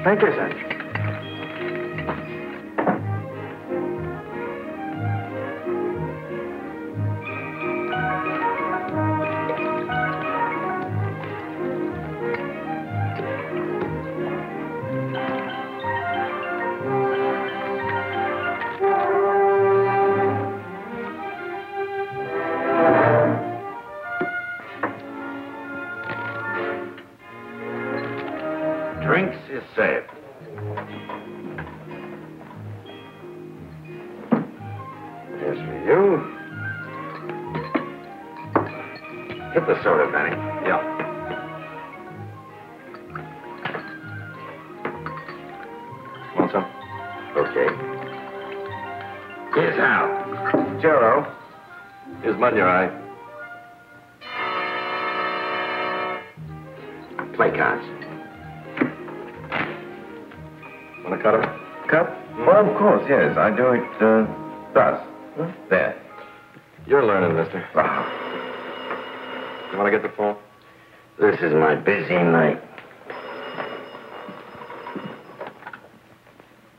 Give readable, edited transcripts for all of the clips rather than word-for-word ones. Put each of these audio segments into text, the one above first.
Thank you, sir. Drinks is served. Here's for you. Hit the soda, Benny. Yeah. Want some? Okay. Here's Hal. Jero. Here's mud in your eye. Play cards. Want to cut him? Cup? Well, of course, yes. I do it, thus. There. You're learning, mister. You want to get the phone? This is my busy night.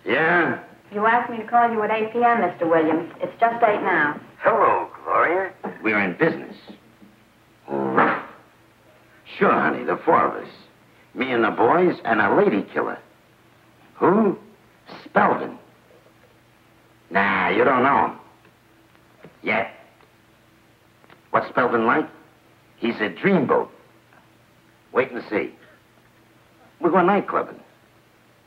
Yeah? You asked me to call you at 8 p.m., Mr. Williams. It's just 8 now. Hello, Gloria. We're in business. Sure, honey, the four of us. Me and the boys and a lady killer. Who? Spelvin. Nah, you don't know him. Yet. What's Spelvin like? He's a dreamboat. Wait and see. We're going nightclubbing.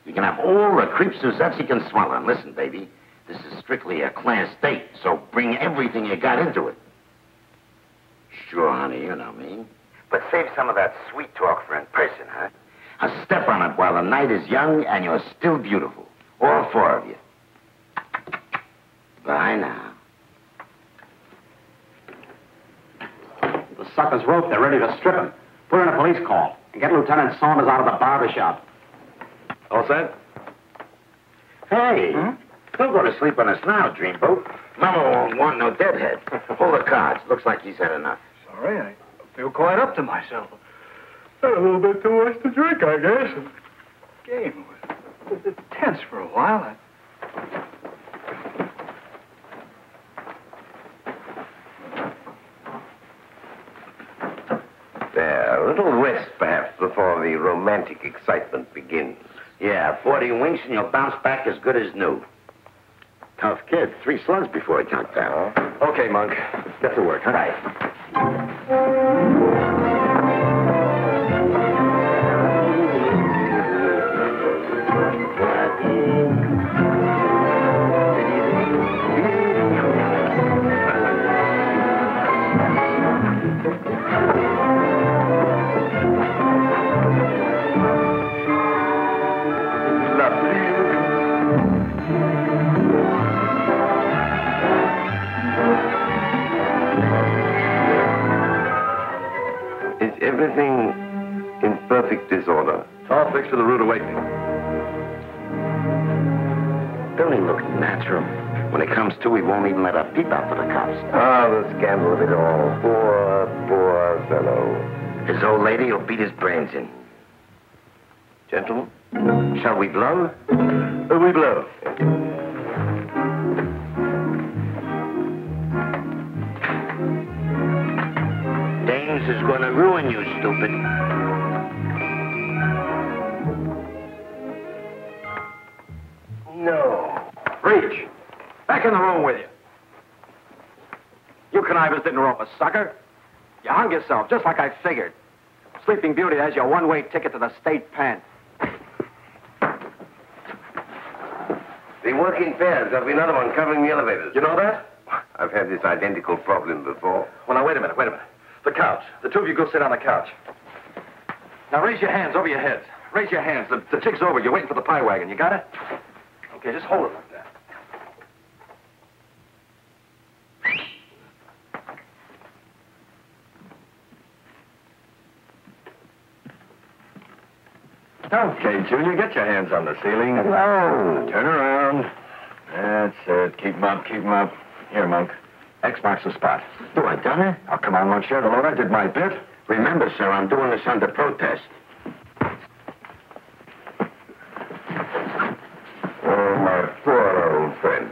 You can have all the creep Suzettes you can swallow. And listen, baby, this is strictly a class date, so bring everything you got into it. Sure, honey, you know me. But save some of that sweet talk for in person, huh? I'll step on it while the night is young and you're still beautiful. All four of you. Bye now. The sucker's roped. They're ready to strip him. Put in a police call and get Lieutenant Saunders out of the barber shop. All set? Hey, don't go to sleep on us now, Dreamboat. Mama won't want no deadhead. Pull the cards. Looks like he's had enough. Sorry, I feel quite up to myself. Had a little bit too much to drink, I guess. The game was a bit tense for a while. There, a little rest, perhaps, before the romantic excitement begins. Yeah, 40 winks and you'll bounce back as good as new. Tough kid. 3 slugs before he knocked out. Okay, Monk. Get to work, huh? Right. Everything in perfect disorder. All fixed for the rude awakening. Don't he look natural? When it comes to, he won't even let a peep out to the cops. Ah, the scandal of it all. Poor fellow. His old lady will beat his brains in. Gentlemen? Shall we blow? We blow. Dames is going to ruin you, stupid. No. Reach. Back in the room with you. You connivers didn't rope a sucker. You hung yourself, just like I figured. Sleeping Beauty has your one-way ticket to the state pen. The working pairs. There'll be another one covering the elevators. You know that? I've had this identical problem before. Well, now, wait a minute. The couch. The two of you go sit on the couch. Now, raise your hands over your heads. Raise your hands. The jig's over. You're waiting for the pie wagon. You got it? Okay, just hold it like that. Okay, Junior, get your hands on the ceiling. Hello. Turn around. That's it. Keep 'em up, keep 'em up. Here, Monk. X marks the spot. Do I done it? Oh, come on, Monsieur. The Lord, I did my bit. Remember, sir, I'm doing this under protest. friend.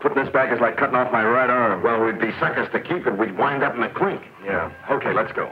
Putting this back is like cutting off my right arm. Well, we'd be suckers to keep it. We'd wind up in the clink. Yeah. Okay, let's go.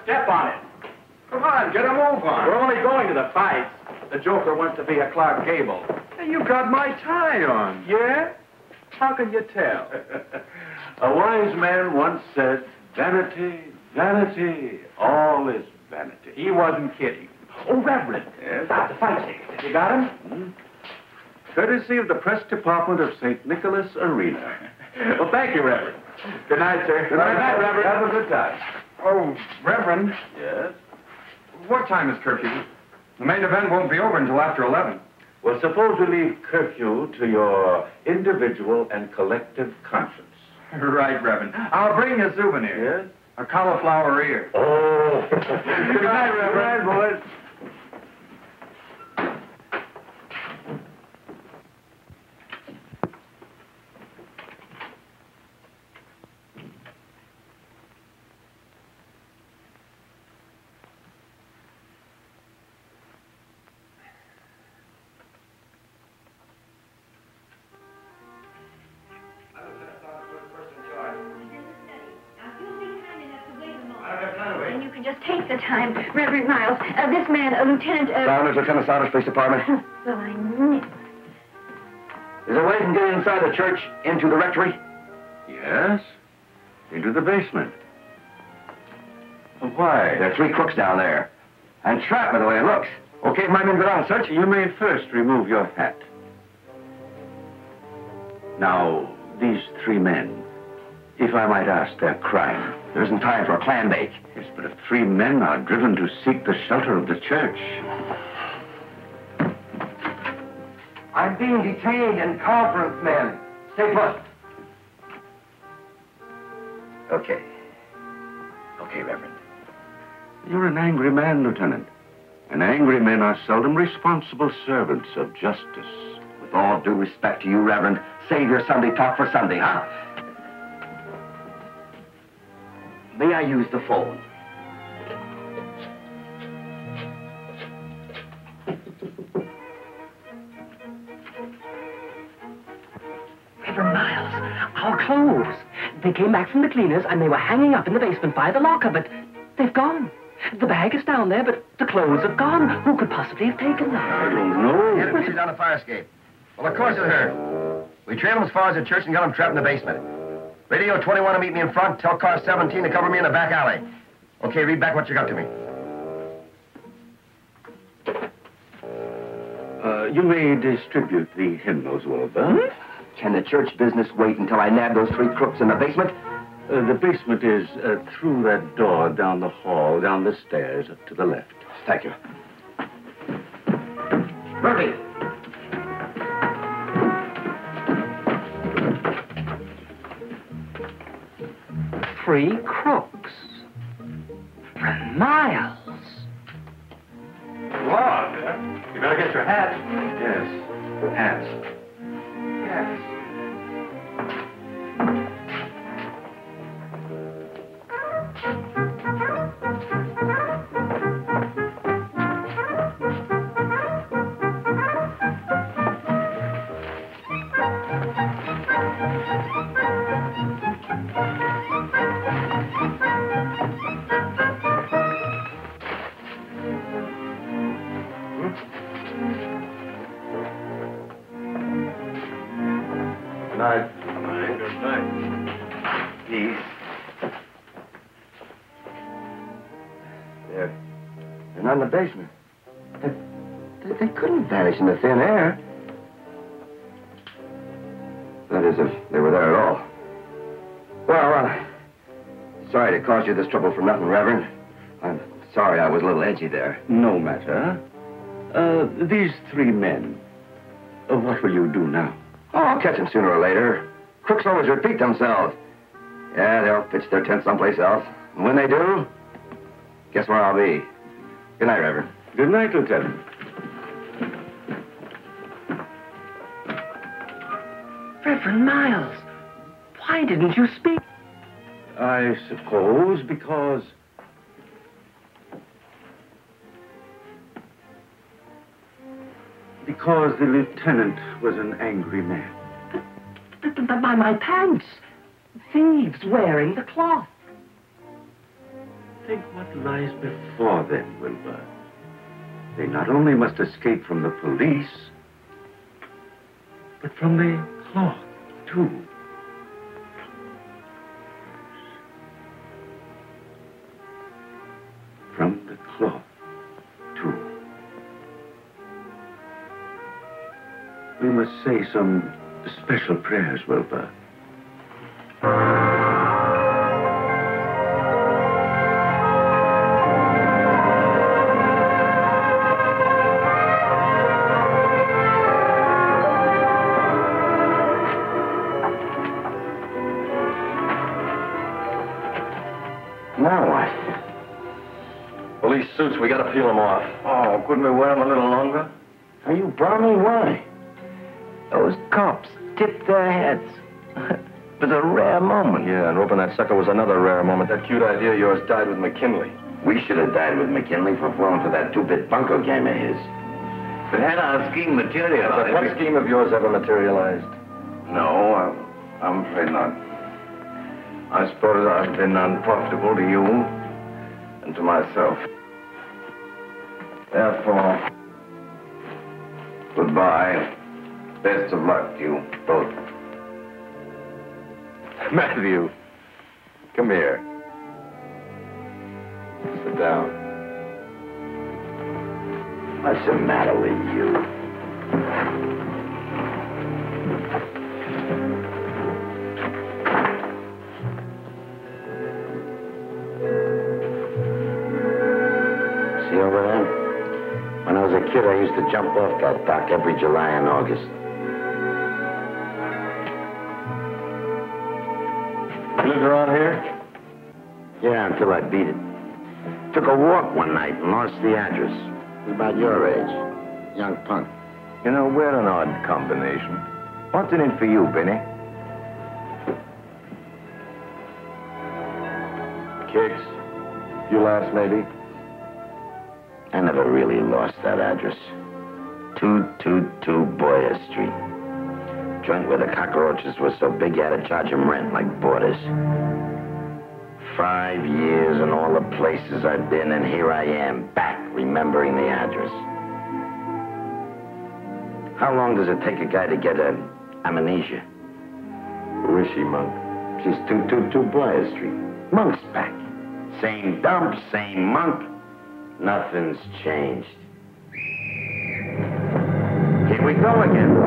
Step on it. Come on, get a move on. We're only going to the fight. The Joker wants to be a Clark Gable. Hey, you got my tie on. Yeah? How can you tell? A wise man once said, vanity, vanity, all is vanity. He wasn't kidding. Oh, Reverend. Yes? The fight tickets. You got him? Courtesy of the press department of St. Nicholas Arena. Well, thank you, Reverend. Good night, sir. Good night, Reverend. Have a good time. Oh, Reverend, Yes? what time is curfew? The main event won't be over until after 11. Well, suppose we leave curfew to your individual and collective conscience. Right, Reverend. I'll bring you a souvenir. Yes? A cauliflower ear. Oh. Good night, Reverend. Good night, boys. And you can just take the time, Reverend Miles. This man, Lieutenant... Saunders, Lieutenant Saunders, Police Department. Well, I knew. Is there a way to get inside the church into the rectory? Yes? Into the basement. Why? There are 3 crooks down there. And entrapment the way it looks. Okay, if my men go down and search You may first remove your hat. Now, these 3 men, if I might ask their crime. There isn't time for a clam bake. Yes, but if 3 men are driven to seek the shelter of the church. I'm being detained in conference, men. Stay put. Okay. Okay, Reverend. You're an angry man, Lieutenant. And angry men are seldom responsible servants of justice. With all due respect to you, Reverend, save your Sunday talk for Sunday, huh? May I use the phone? Reverend Miles, our clothes. They came back from the cleaners and they were hanging up in the basement by the locker, but They've gone. The bag is down there, but the clothes are gone. Who could possibly have taken them? I don't know. She's on the fire escape. Well, of course it's her. We trailed them as far as the church and got them trapped in the basement. Radio 21 to meet me in front. Tell car 17 to cover me in the back alley. Okay, read back what you got to me. You may distribute the hymnals, Wilbur. Can the church business wait until I nab those three crooks in the basement? The basement is through that door, down the hall, down the stairs, up to the left. Thank you. Murphy! Three crooks. For miles. Go on. You better get your hat. Yes, hats. Yes. They're not in the basement. They couldn't vanish in the thin air. That is, if they were there at all. Well, sorry to cause you this trouble for nothing, Reverend. I'm sorry I was a little edgy there. No matter. These three men, what will you do now? Oh, I'll catch them sooner or later. Crooks always repeat themselves. Yeah, they'll pitch their tent someplace else. And when they do, guess where I'll be. Good night, Reverend. Good night, Lieutenant. Reverend Miles, why didn't you speak? I suppose because the lieutenant was an angry man. But my pants. Thieves wearing the cloth. Think what lies before them, Wilbur. They not only must escape from the police, but from the cloth, too. From the cloth, too. We must say some special prayers, Wilbur. Now what? Police suits, we gotta peel them off. Oh, couldn't we wear them a little longer? Are you balmy? Why? Those cops tipped their heads. It was a rare moment. Yeah, and roping that sucker was another rare moment. That cute idea of yours died with McKinley. We should have died with McKinley for falling for that two-bit bunco game of his. But had our scheme materialized... What scheme of yours ever materialized? No, I'm afraid not. I suppose I've been unprofitable to you and to myself. Therefore, goodbye. Best of luck to you both. Matthew, come here. Sit down. What's the matter with you? See over there? When I was a kid, I used to jump off that dock every July and August. You lived around here? Yeah, until I beat it. Took a walk one night and lost the address. He's about your age. Young punk. You know, we're an odd combination. What's in it for you, Benny? Kicks. You laughs, maybe? I never really lost that address. 222 Boyer Street. Joint where the cockroaches were so big you had to charge them rent like boarders. 5 years and all the places I've been, and here I am, back, remembering the address. How long does it take a guy to get amnesia? Who is she, Monk? She's 222 Briar Street. Monk's back. Same dump, same Monk. Nothing's changed. Here we go again.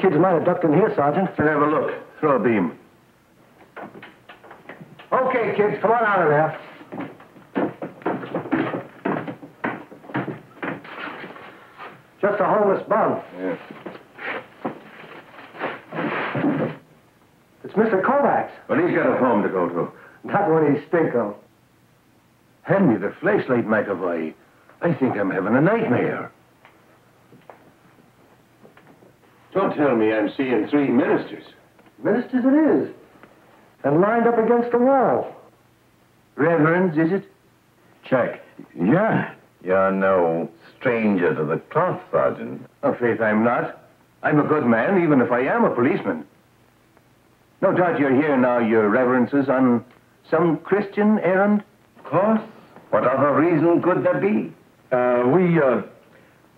Kids might have ducked in here, Sergeant. Let's have a look. Throw a beam. Okay, kids, come on out of there. Just a homeless bum. Yeah. It's Mr. Kovacs. Well, he's got a home to go to. Not when he stink of. Hand me the flashlight, McAvoy. I think I'm having a nightmare. Don't tell me I'm seeing 3 ministers. Ministers it is. And lined up against the wall. Reverends, is it? Check. Yeah. You're no stranger to the cloth, Sergeant. Oh, faith, I'm not. I'm a good man, even if I am a policeman. No doubt you're here now, your reverences, on some Christian errand? Of course. What other reason could there be?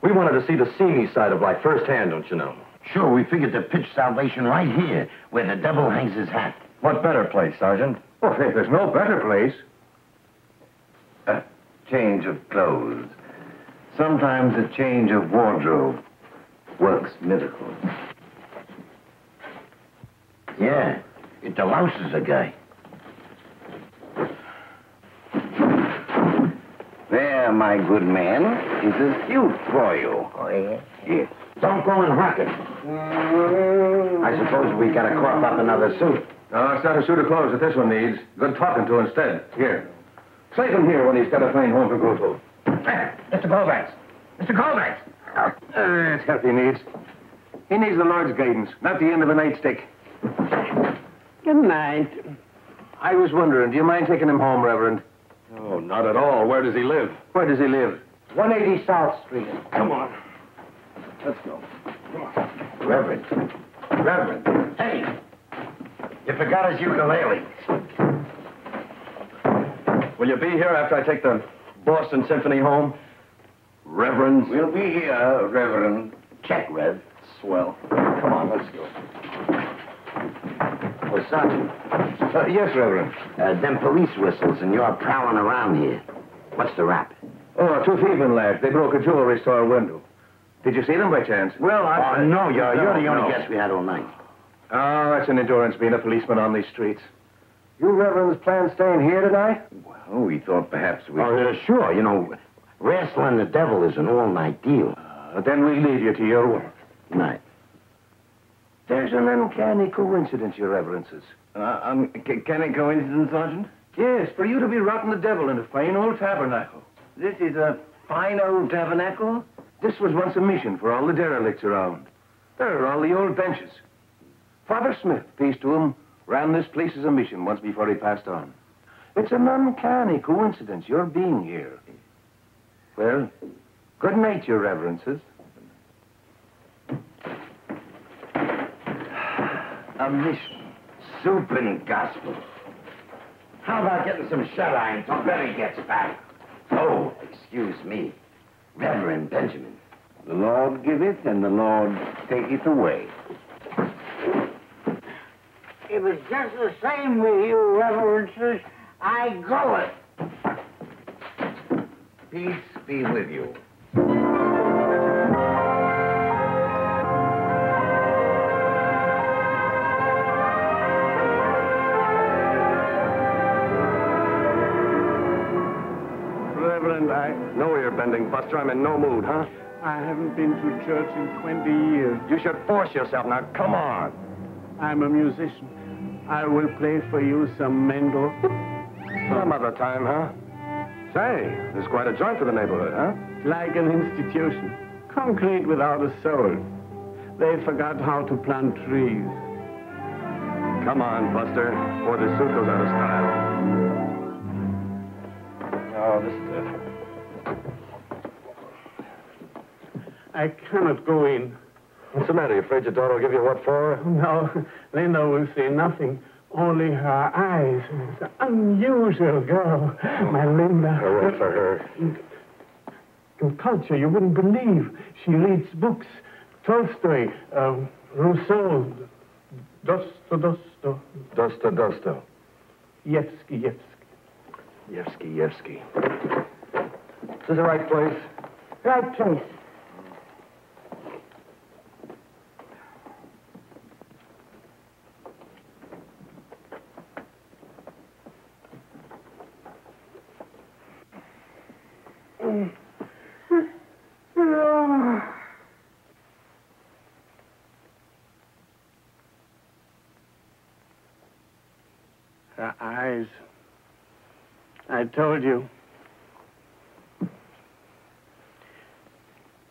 We wanted to see the seamy side of life firsthand, don't you know? Sure, we figured to pitch salvation right here, where the devil hangs his hat. What better place, Sergeant? Oh, faith, there's no better place. A change of clothes. Sometimes a change of wardrobe works miracles. Yeah, it delouses a guy. There, my good man, is a suit for you. Oh, yeah? Here. Don't go and rock it. I suppose we gotta cough up another suit. No, it's not a suit of clothes that this one needs. Good talking to instead. Here. Slave him here when he's got to find home to go to. Mr. Kovacs! Mr. Kovacs! It's help he needs. He needs the Lord's guidance, not the end of a nightstick. Good night. I was wondering, do you mind taking him home, Reverend? Oh, not at all. Where does he live? Where does he live? 180 South Street. Come on. Let's go. Reverend. Reverend. Hey! You forgot his ukulele. Will you be here after I take the Boston Symphony home? Reverends? We'll be here, Reverend. Check, Rev. Swell. Come on, let's go. Oh, Sergeant. Yes, Reverend. Them police whistles, and you're prowling around here. What's the rap? Oh, 2 thieving lads. They broke a jewelry store window. Did you see them by chance? Well, no, you're the No. only guest we had all night. Oh, that's an endurance being a policeman on these streets. You reverends plan staying here tonight? Well, we thought perhaps we... Oh, sure. You know, wrestling the devil is an all-night deal. Then we leave you to your work. Night. There's an uncanny coincidence, your reverences. Uncanny coincidence, Sergeant? Yes, for you to be rotting the devil in a fine old tabernacle. This is a fine old tabernacle? This was once a mission for all the derelicts around. There are all the old benches. Father Smith, peace to him, ran this place as a mission once before he passed on. It's an uncanny coincidence, your being here. Well, good night, your reverences. A mission. Soup and gospel. How about getting some shut-eye until Benny gets back? Oh, excuse me. Reverend Benjamin. The Lord giveth and the Lord taketh away. If it's just the same with you, reverences, I go it. Peace be with you. Reverend, I know where you're bending, Buster. I'm in no mood, huh? I haven't been to church in 20 years. You should force yourself. Now, come on. I'm a musician. I will play for you some Mendel. Some other time, huh? Say, there's quite a joint for the neighborhood, huh? Like an institution. Concrete without a soul. They forgot how to plant trees. Come on, Buster, before this suit goes out of style. Oh, this is it. I cannot go in. What's the matter? You afraid your daughter will give you what for? No, Linda will say nothing. Only her eyes. It's an unusual girl, my Linda. I'll wait for her. In culture, you wouldn't believe. She reads books. Tolstoy, Rousseau, Dosto. Yevsky. Yevsky. Is this the right place? Right place. Her eyes. I told you.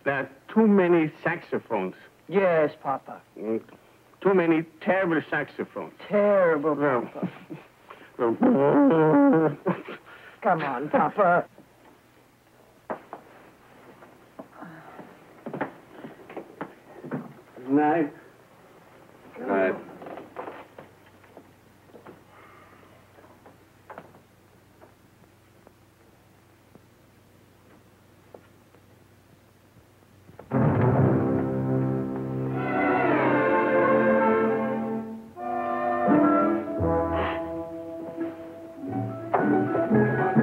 There are too many saxophones. Yes, Papa. Too many terrible saxophones. Terrible, Papa. Come on, Papa. Good night. Good night.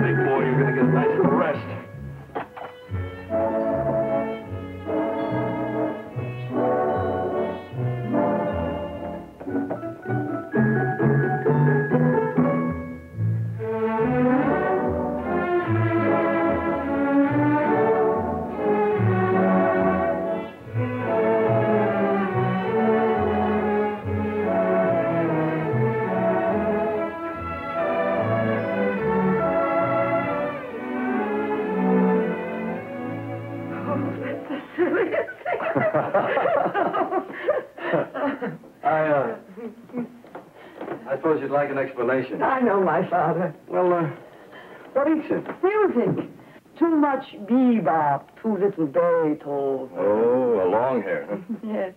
Big boy, you're gonna get a nice little rest. I suppose you'd like an explanation. I know, my father. Well, what eats it? Music. Too much bebop, too little Beethoven. Oh, a long hair, huh? Yes.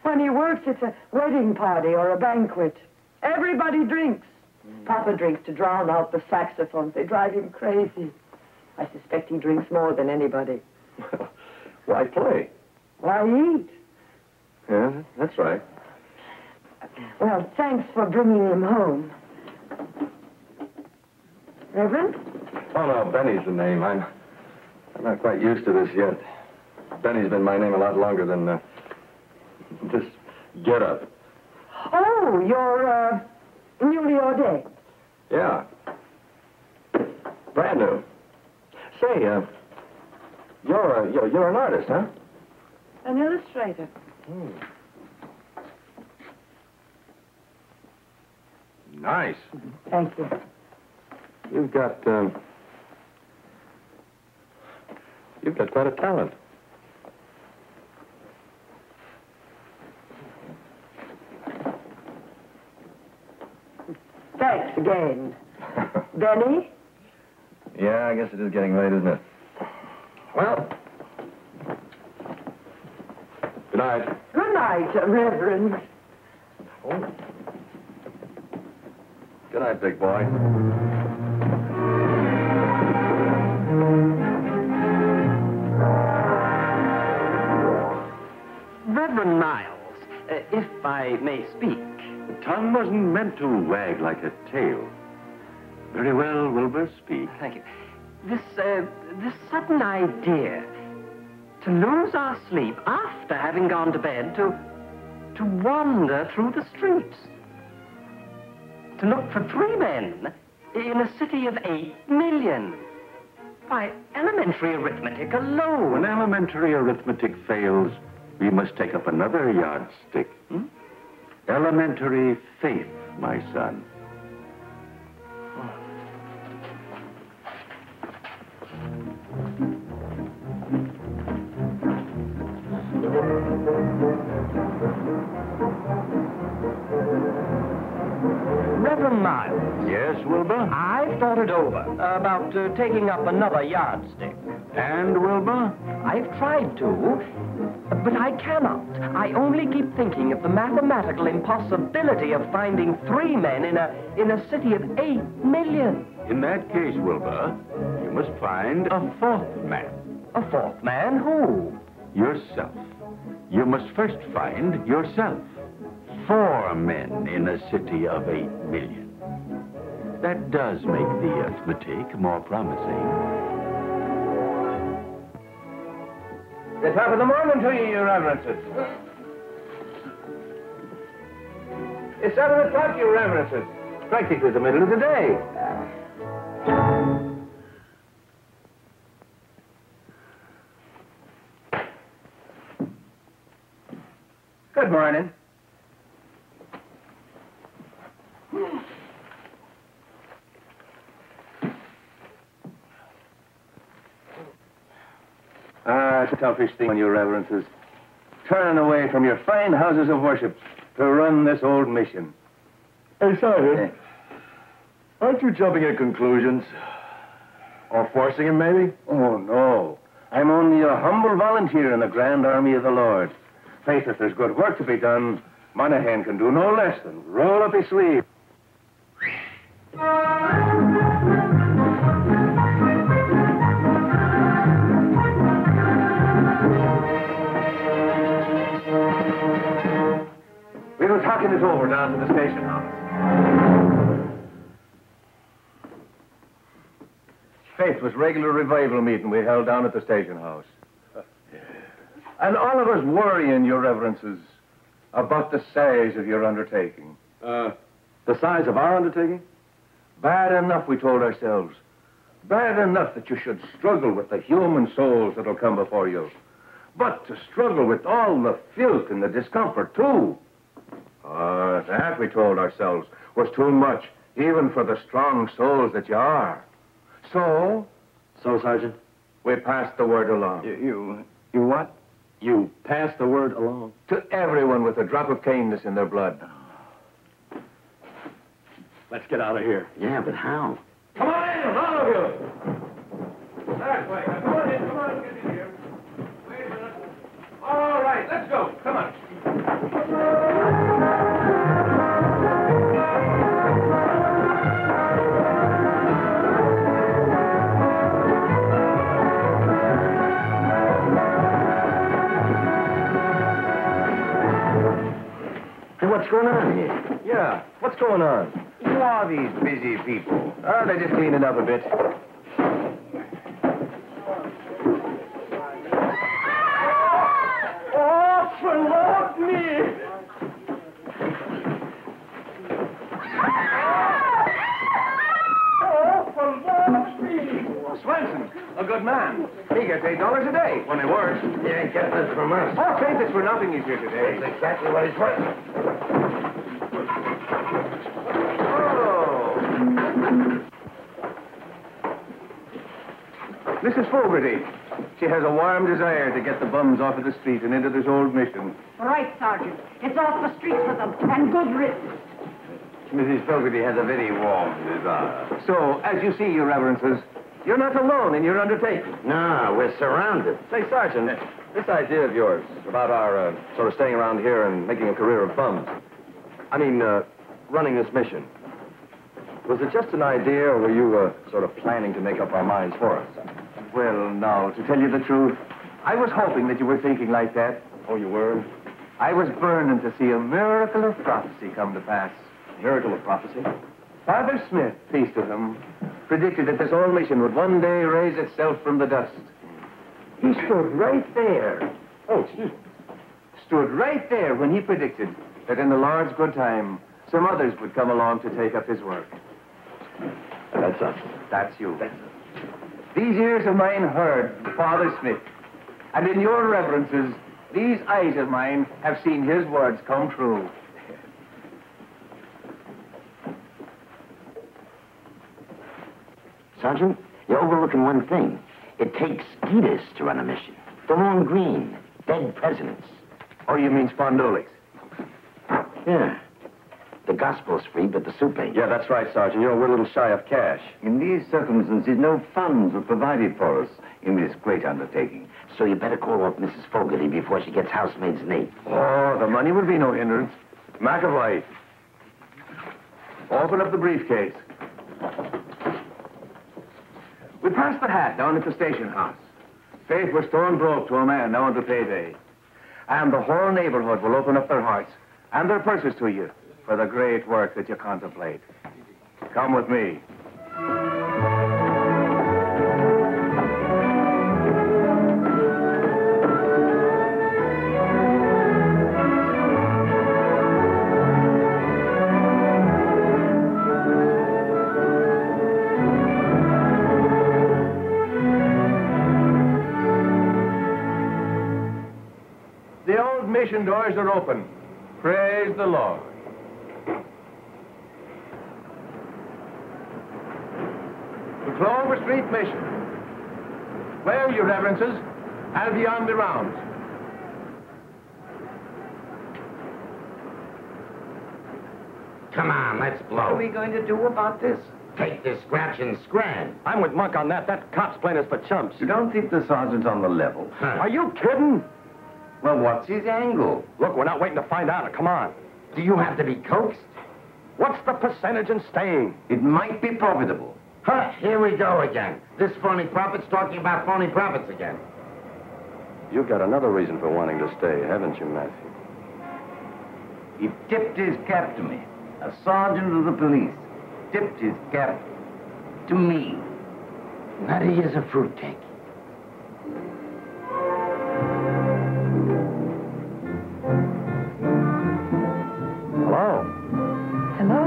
When he works, it's a wedding party or a banquet. Everybody drinks. Papa drinks to drown out the saxophones. They drive him crazy. I suspect he drinks more than anybody. Why play? Why eat? Yeah, that's right. Well, thanks for bringing him home. Reverend? Oh, no, Benny's the name. I'm not quite used to this yet. Benny's been my name a lot longer than this get-up. Oh, you're newly ordained. Yeah. Brand new. Say, you're an artist, huh? An illustrator. Nice. Thank you. You've got quite a talent. Thanks again. Benny? Yeah, I guess it is getting late, isn't it? Well, good night. Good night, Reverend. Oh. Good night, big boy. Reverend Miles, if I may speak. The tongue wasn't meant to wag like a tail. Very well, Wilbur, speak. Thank you. This sudden idea to lose our sleep after having gone to bed, to wander through the streets, to look for 3 men in a city of 8 million. Why, elementary arithmetic alone. When elementary arithmetic fails, we must take up another yardstick. Elementary faith, my son. Reverend Miles. Yes, Wilbur? I've thought it over about taking up another yardstick. And, Wilbur? I've tried to, but I cannot. I only keep thinking of the mathematical impossibility of finding 3 men in a city of 8 million. In that case, Wilbur, you must find a 4th man. A 4th man? Who? Yourself. You must first find yourself. 4 men in a city of 8 million. That does make the arithmetic more promising. The top of the morning to you, Your Reverences. It's 7 o'clock, Your Reverences. Practically the middle of the day. Good morning. It's a toughish thing on Your Reverences. Turning away from your fine houses of worship to run this old mission. Hey, Sergeant. Aren't you jumping at conclusions? Or forcing him, maybe? Oh, no. I'm only a humble volunteer in the grand army of the Lord. Faith, if there's good work to be done, Monaghan can do no less than roll up his sleeve. We were talking it over down to the station house. Faith was regular revival meeting we held down at the station house. And all of us worrying, Your Reverences, about the size of your undertaking. The size of our undertaking? Bad enough, we told ourselves. Bad enough that you should struggle with the human souls that'll come before you. But to struggle with all the filth and the discomfort, too. That, we told ourselves, was too much, even for the strong souls that you are. So, Sergeant? we passed the word along. You what? You pass the word along? To everyone with a drop of caneness in their blood. Let's get out of here. Yeah, but how? Come on in, all of you! That way. Come on in, get in here. Wait a minute. All right, let's go. Come on. Hey, what's going on here? Yeah, what's going on? Who are these busy people? Oh, they're just cleaning up a bit. Oh, for Lord me! Oh, for Lord me! Swenson, a good man. He gets $8 a day when he works. He ain't getting this from us. Oh, Faith, it's for nothing he's here today. That's exactly what he's worth. Oh. Mrs. Fogarty. She has a warm desire to get the bums off of the street and into this old mission. Right, Sergeant. It's off the streets with them, and good riddance. Mrs. Fogarty has a very warm desire. So, as you see, Your Reverences, you're not alone in your undertaking. No, we're surrounded. Say, Sergeant, this idea of yours about our sort of staying around here and making a career of bums. I mean, running this mission. Was it just an idea, or were you sort of planning to make up our minds for us? Well, now, to tell you the truth, I was hoping that you were thinking like that. Oh, you were? I was burning to see a miracle of prophecy come to pass. Miracle of prophecy? Father Smith, peace to him, predicted that this old mission would one day raise itself from the dust. He stood right there. Oh, excuse me. Stood right there when he predicted that in the Lord's good time, some others would come along to take up his work. That's us. That's you. These ears of mine heard Father Smith, and in your reverences, these eyes of mine have seen his words come true. Sergeant, you're overlooking one thing. It takes skeeters to run a mission. The long green, dead presidents. Oh, you mean spondulics? Yeah. The gospel's free, but the soup ain't. Yeah, that's right, Sergeant. You know, we're a little shy of cash. In these circumstances, no funds were provided for us in this great undertaking. So you better call off Mrs. Fogarty before she gets housemaid's name. Oh, the money will be no hindrance. McAvoy, open up the briefcase. We passed the hat down at the station house. Faith, we're stone broke to a man now until payday. And the whole neighborhood will open up their hearts and their purses to you for the great work that you contemplate. Come with me. The old mission doors are open. Praise the Lord. The Clover Street Mission. Well, your reverences, I'll be on the rounds. Come on, let's blow. What are we going to do about this? Take this scratch and scram. I'm with Monk on that. That cop's playing us for chumps. You don't think the sergeant's on the level? Huh. Are you kidding? Well, what's his angle? Look, we're not waiting to find out. Come on. Do you have to be coaxed? What's the percentage in staying? It might be profitable. Huh, here we go again. This phony prophet's talking about phony prophets again. You've got another reason for wanting to stay, haven't you, Matthew? He tipped his cap to me. A sergeant of the police tipped his cap to me. Nutty is a fruitcake. Hello. Hello.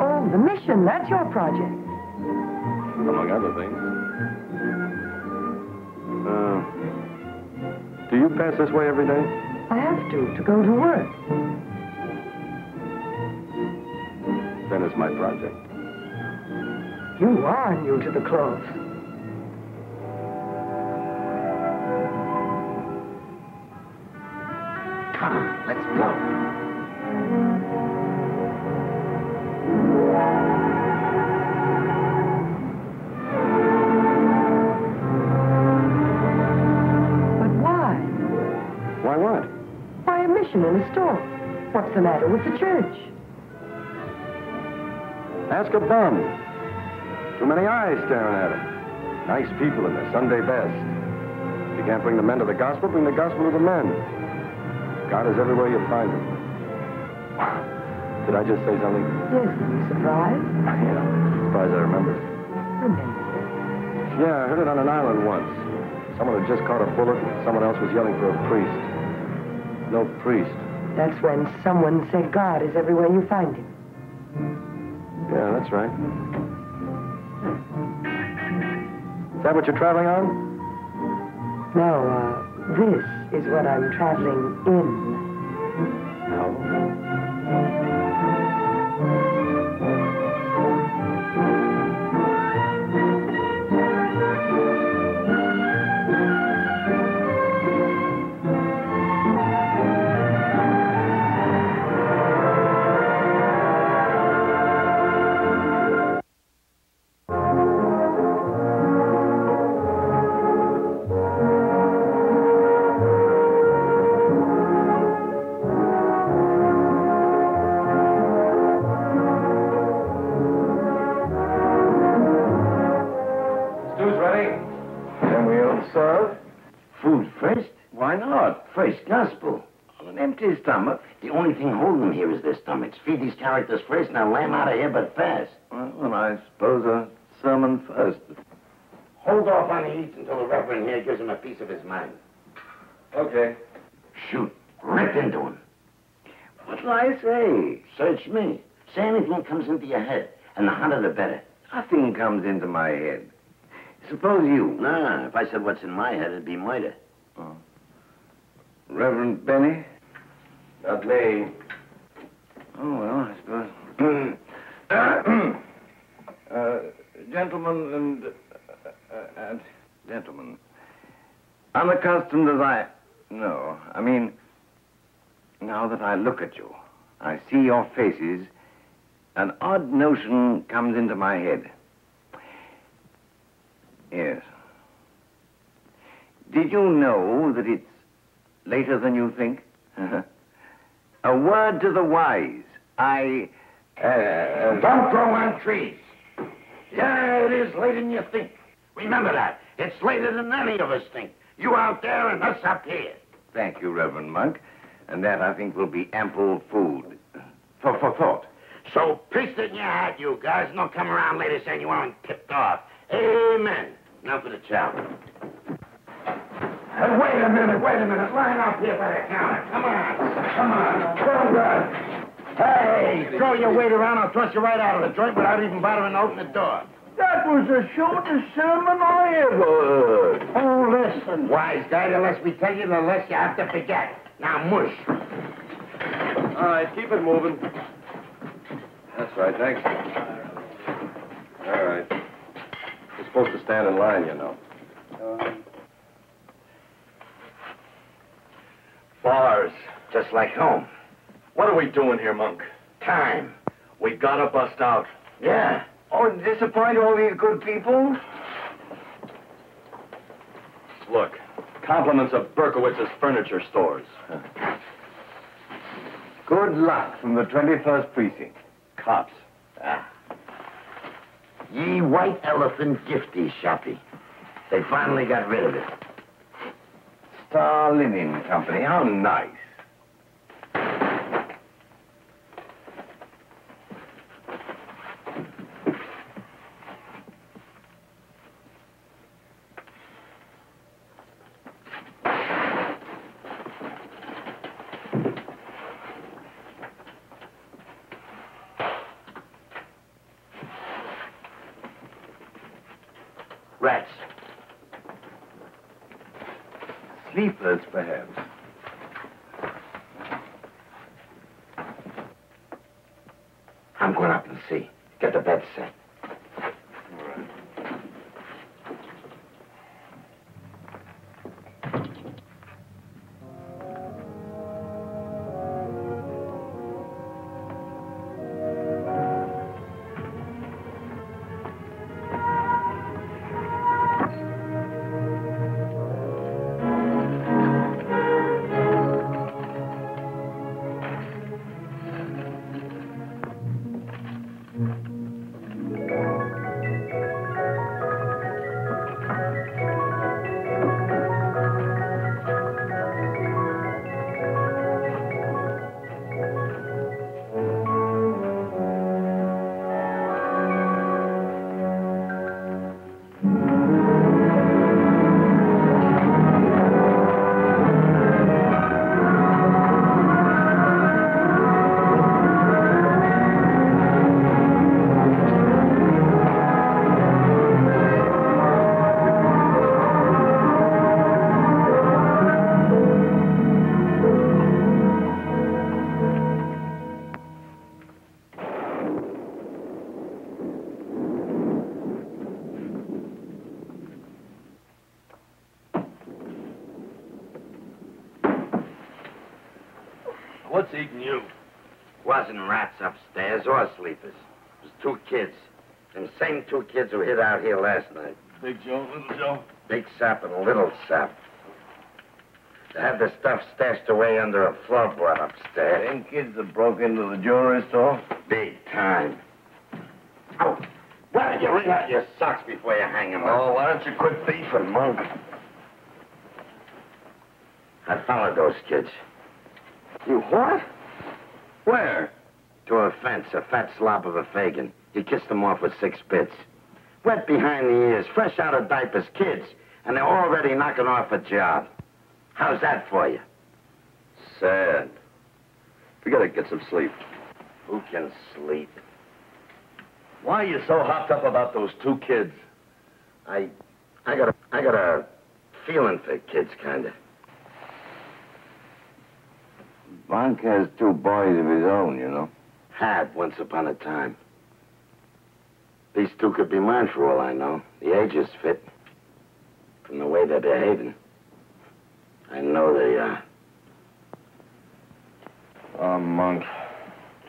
Oh, the mission, that's your project. Among other things. Do you pass this way every day? I have to go to work. Then it's my project. You are new to the clothes. Come on, let's blow. But why? Why what? Why a mission in a store? What's the matter with the church? Ask a bum. Too many eyes staring at him. Nice people in their Sunday best. If you can't bring the men to the gospel, bring the gospel to the men. God is everywhere you find him. Did I just say something? Yes, are you surprised? Yeah, surprised I remembered. Remember. Yeah, I heard it on an island once. Someone had just caught a bullet, and someone else was yelling for a priest. No priest. That's when someone said God is everywhere you find him. Yeah, that's right. Is that what you're traveling on? No, this is what I'm traveling in. No. food first? Why not? First gospel. On an empty stomach. The only thing holding them here is their stomachs. Feed these characters first, now lay 'em out of here, but fast. Well, I suppose a sermon first. Hold off on the eats until the Reverend here gives him a piece of his mind. Okay. Shoot. Rip into him. What'll I say? Search me. Say anything that comes into your head, and the hotter the better. Nothing comes into my head. Suppose you. Nah, if I said what's in my head, it'd be murder. Oh. Reverend Benny? Not me. Oh, well, I suppose. Gentlemen and gentlemen, unaccustomed as I... No, I mean, now that I look at you, I see your faces, an odd notion comes into my head. Yes. Did you know that it's later than you think? A word to the wise. Don't grow on trees. Yeah, it is later than you think. Remember that. It's later than any of us think. You out there and us up here. Thank you, Reverend Monk. And that, I think, will be ample food for thought. So, paste it in your hat, you guys, and don't come around later saying you weren't tipped off. Amen. Now for the chow. Wait a minute. Line up here by the counter. Come on. Go, guys. Hey, throw your weight around. I'll thrust you right out of the joint without even bothering to open the door. That was the shortest sermon I ever heard. Oh, listen. Wise guy, the less we tell you, the less you have to forget. Now, mush. All right, keep it moving. That's right, thanks. All right. You're supposed to stand in line, you know. Bars. Just like home. What are we doing here, Monk? Time. We gotta bust out. Yeah. Oh, disappoint all these good people? Look, compliments of Berkowitz's furniture stores. Good luck from the 21st Precinct. Cops. Ye White Elephant Gifty Shoppy. They finally got rid of it. Star Linen Company, how nice. Rats. Sleepers, perhaps. I'm going up and see. Get the bed set. What's eating you? Wasn't rats upstairs or sleepers. It was two kids. Them same two kids who hid out here last night. Big Joe, Little Joe? Big Sap and Little Sap. They had the stuff stashed away under a floorboard upstairs. Them kids that broke into the jewelry store? Big time. Oh, why don't you wring out your socks before you hang them up? Oh, why don't you quit beefing, Monk? I followed those kids. You what? Where? To a fence, a fat slop of a Fagin. He kissed them off with 6 bits. Wet behind the ears, fresh out of diapers, kids. And they're already knocking off a job. How's that for you? Sad. We gotta get some sleep. Who can sleep? Why are you so hopped up about those 2 kids? I got a feeling for kids, kinda. Bunk has 2 boys of his own, you know. Had once upon a time. These 2 could be mine for all I know. The ages fit. From the way they're behaving. I know they are. Oh, Monk.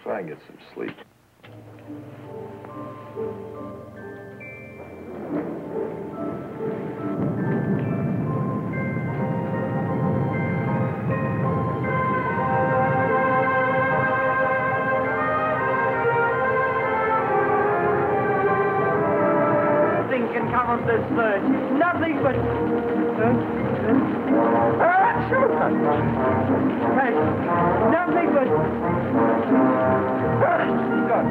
Try and get some sleep. Nothing can come of this search. Nothing but... Nothing but... God,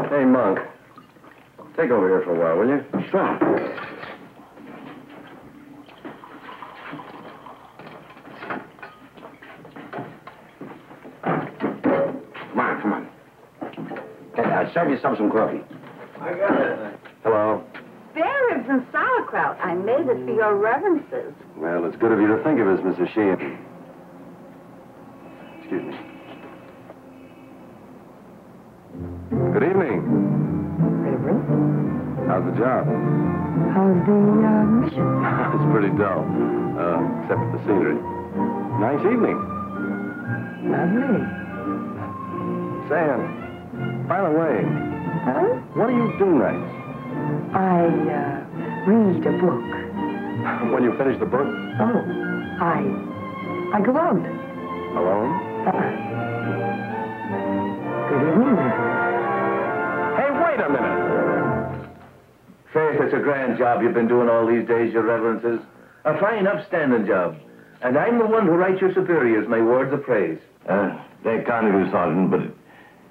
Hey, Monk. Take over here for a while, will you? Sure. Come on. Hey, serve yourself some coffee. I got it. Hello. Spare ribs and sauerkraut. I made it for your reverences. Well, it's good of you to think of us, Mrs. Sheehan. Excuse me. Good evening. Reverend, How's the job? how's the mission? It's pretty dull, except for the scenery. Nice evening. Lovely. Say, by the way, Huh? what do you do nights? I read a book. When you finish the book? Oh, I go out. Alone? Good evening, Reverend. Hey, wait a minute. Say, it's a grand job you've been doing all these days, your reverences. A fine, upstanding job. And I'm the one who writes your superiors my words of praise. They kind of do, Sergeant, but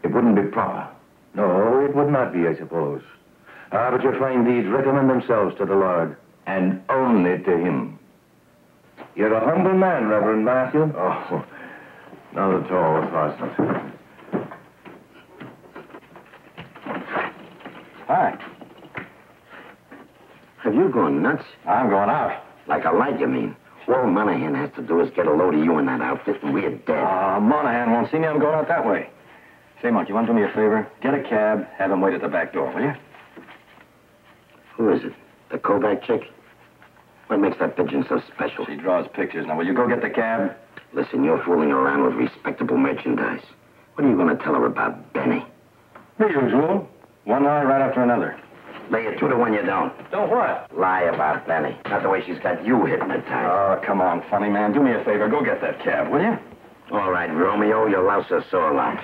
it wouldn't be proper. No, it would not be, I suppose. But your fine deeds recommend themselves to the Lord. And only to him. You're a humble man, Reverend Matthew. Oh, not at all, Sergeant. Hi. Have you gone nuts? I'm going out. Like a light, you mean? All Monahan has to do is get a load of you in that outfit, and we're dead. Monahan won't see me. I'm going out that way. Say, Monk, you want to do me a favor? Get a cab, have him wait at the back door, will you? Who is it? The Kovac chick? What makes that pigeon so special? She draws pictures. Now, will you go get the cab? Listen, you're fooling around with respectable merchandise. What are you going to tell her about Benny? The usual. One lie right after another. Lay it 2 to 1 you don't. Don't what? Lie about Benny. Not the way she's got you hypnotized. Oh, come on, funny man. Do me a favor. Go get that cab, will you? All right, Romeo, you'll louse her sore lot.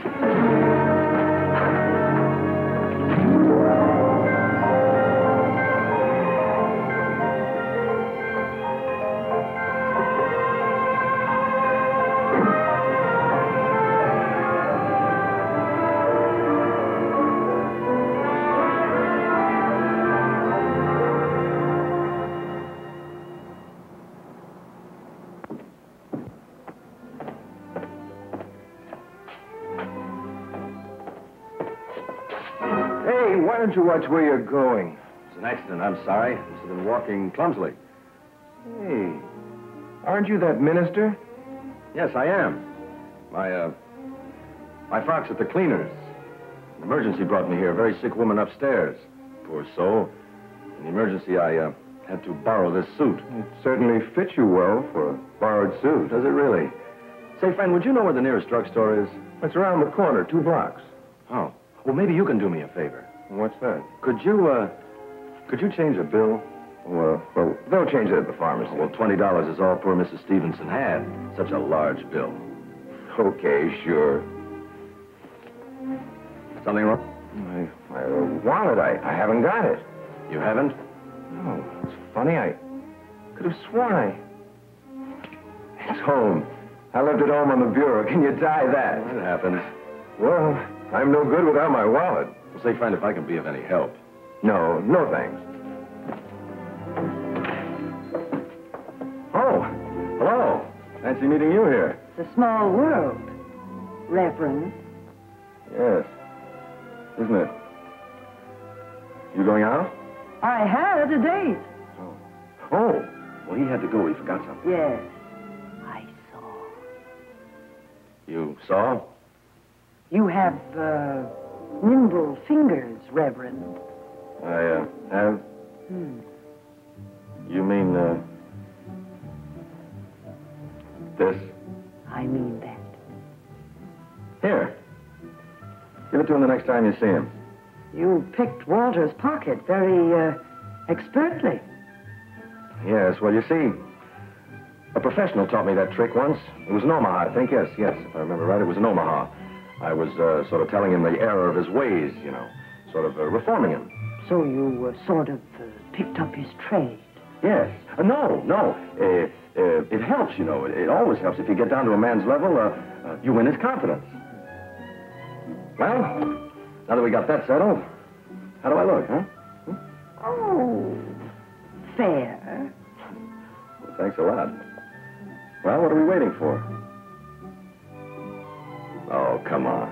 Why don't you watch where you're going? It's an accident, I'm sorry. Must have been walking clumsily. Hey, aren't you that minister? Yes, I am. My fox at the cleaners. An emergency brought me here. A very sick woman upstairs. Poor soul. In the emergency, I had to borrow this suit. It certainly fits you well for a borrowed suit. Does it really? Say, friend, would you know where the nearest drugstore is? It's around the corner, 2 blocks. Oh. Well, maybe you can do me a favor. What's that? Could you change a bill? Well, they'll change it at the pharmacy. Well, $20 is all poor Mrs. Stevenson had. Such a large bill. Okay, sure. Something wrong? My wallet, I haven't got it. You haven't? No, it's funny. I could have sworn It's home. I left it home on the bureau. Can you tie that? It happens. Well, I'm no good without my wallet. Well, say, friend, if I can be of any help. No, thanks. Oh, hello. Fancy meeting you here. It's a small world, Reverend. Yes. Isn't it? You going out? I had a date. Oh, well, he had to go. He forgot something. Yes, I saw. You saw? You have, nimble fingers, Reverend. I, have? You mean, this? I mean that. Here. Give it to him the next time you see him. You picked Walter's pocket very, expertly. Yes, well, you see, a professional taught me that trick once. It was in Omaha, I think. Yes, if I remember right, it was in Omaha. I was sort of telling him the error of his ways, you know, sort of reforming him. So you sort of picked up his trade? Yes. No. It helps, you know. It always helps. If you get down to a man's level, you win his confidence. Well, now that we got that settled, how do I look, huh? Oh, fair. Well, thanks a lot. Well, what are we waiting for? Oh, come on.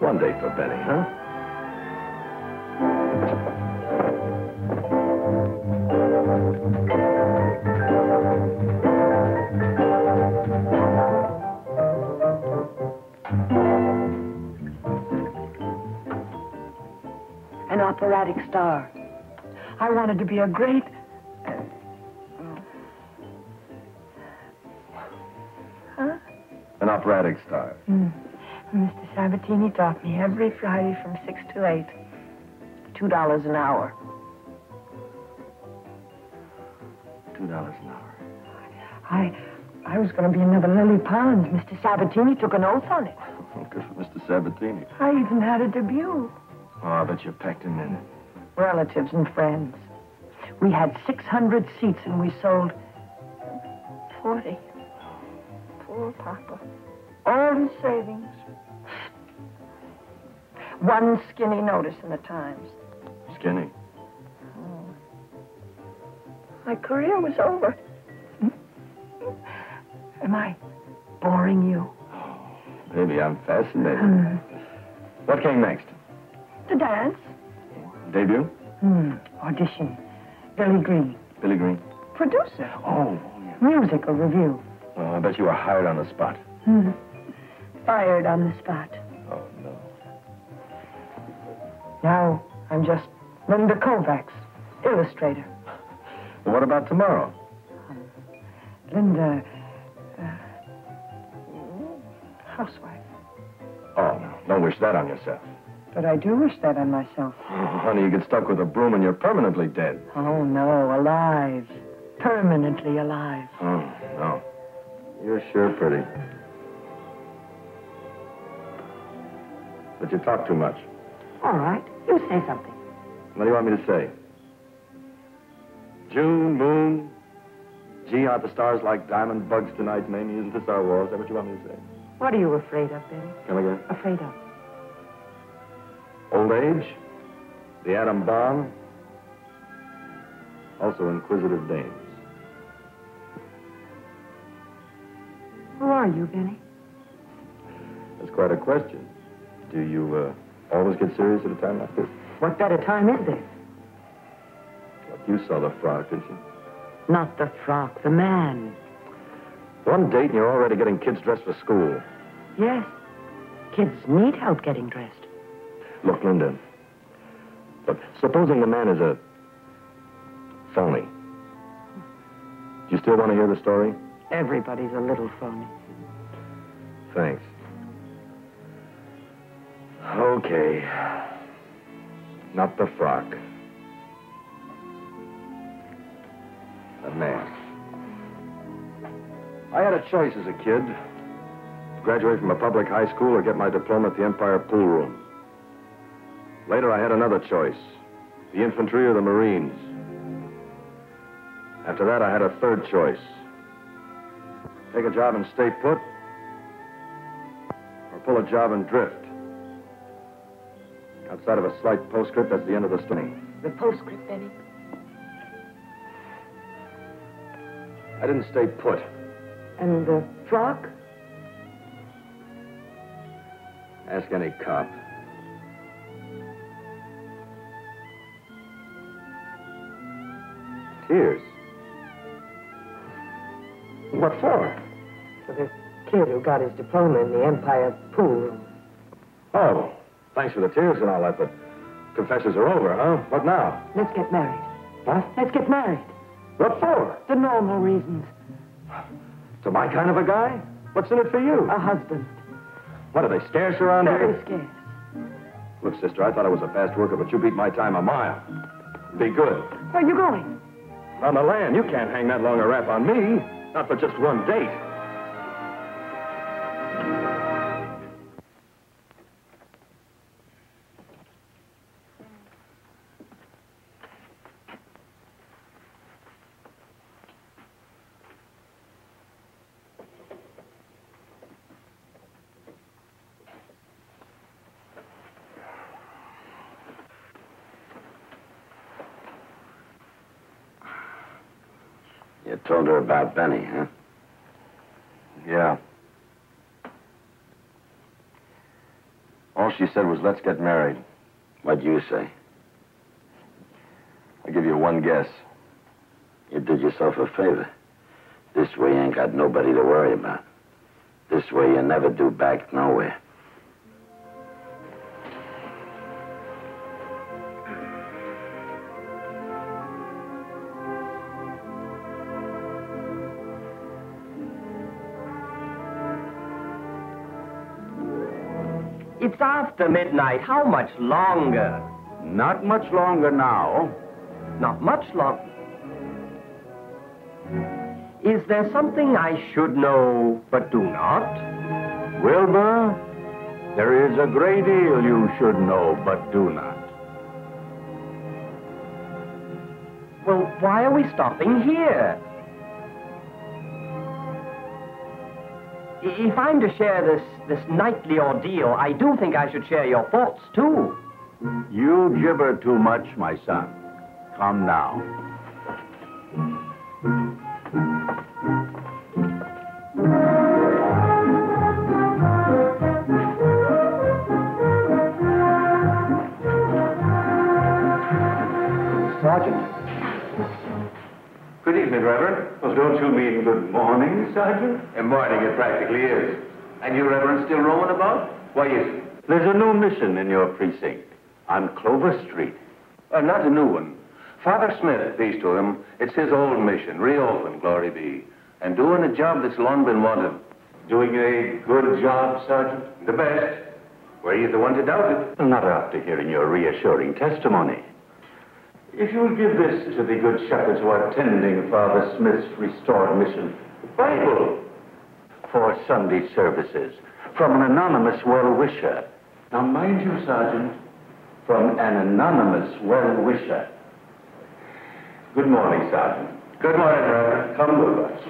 One day for Benny, huh? An operatic star. I wanted to be a great... Huh? An operatic star. Mr. Sabatini taught me every Friday from 6 to 8. $2 an hour. $2 an hour. I was going to be another Lily Pons. Mr. Sabatini took an oath on it. Good for Mr. Sabatini. I even had a debut. Oh, I bet you packed him in. Relatives and friends. We had 600 seats and we sold 40. Poor Papa. All his savings. One skinny notice in the Times. Skinny. Oh. My career was over. Am I boring you? Maybe I'm fascinated. What came next? The dance. Debut? Audition. Billy Green. Billy Green. Producer. Oh. Musical review. Well, I bet you were hired on the spot. Fired on the spot. Oh, no. Now, I'm just Linda Kovacs, illustrator. Well, what about tomorrow? Linda, housewife. Oh, no. Don't wish that on yourself. But I do wish that on myself. Oh, honey, you get stuck with a broom and you're permanently dead. Oh, no, alive. Permanently alive. Oh, no. You're sure pretty. But you talk too much. All right, you say something. What do you want me to say? June, moon. Gee, aren't the stars like diamond bugs tonight, Mamie? Isn't this our war? Is that what you want me to say? What are you afraid of, Benny? Come again? Afraid of? Old age, the atom bomb, also inquisitive dames. Who are you, Benny? That's quite a question. Do you always get serious at a time like this? What better time is there? Well, you saw the frock, didn't you? Not the frock, the man. One date and you're already getting kids dressed for school. Yes. Kids need help getting dressed. Look, Linda, but supposing the man is a phony. Do you still want to hear the story? Everybody's a little phony. Thanks. Okay. Not the frock. A man. I had a choice as a kid. Graduate from a public high school or get my diploma at the Empire Pool Room. Later, I had another choice. The infantry or the Marines. After that, I had a third choice. Take a job and stay put, or pull a job and drift. Outside of a slight postscript, that's the end of the story. The postscript, Benny? I didn't stay put. And the frock? Ask any cop. Tears? What for? For the kid who got his diploma in the Empire Pool Room. Oh, thanks for the tears and all that, but confessions are over, huh? What now? Let's get married. What? Let's get married. What for? The normal reasons. To my kind of a guy? What's in it for you? A husband. What, are they scarce around Very here? scarce. Look, sister, I thought I was a fast worker, but you beat my time a mile. Be good. Where are you going? On the land, you can't hang that long a rap on me. Not for just one date. You told her about Benny, huh? Yeah. All she said was, let's get married. What'd you say? I'll give you one guess. You did yourself a favor. This way you ain't got nobody to worry about. This way you never do back nowhere. It's after midnight. How much longer? Not much longer now. Not much longer. Is there something I should know but do not? Wilbur, there is a great deal you should know but do not. Well, why are we stopping here? If I'm to share this nightly ordeal, I do think I should share your thoughts, too. You gibber too much, my son. Come now. Sergeant. Good evening, Reverend. Well, don't you mean good morning, Sergeant? In morning, it practically is. And you, Reverend, still roaming about? Why is it? There's a new mission in your precinct on Clover Street. Not a new one. Father Smith, peace to him, it's his old mission, reopened, glory be. And doing a job that's long been wanted. Doing a good job, Sergeant? The best. Were you the one to doubt it? Not after hearing your reassuring testimony. If you'll give this to the good shepherds who are tending Father Smith's restored mission, the Bible. For Sunday services, from an anonymous well-wisher. Now, mind you, Sergeant, From an anonymous well-wisher. Good morning, Sergeant. Good morning, Reverend. Come with us.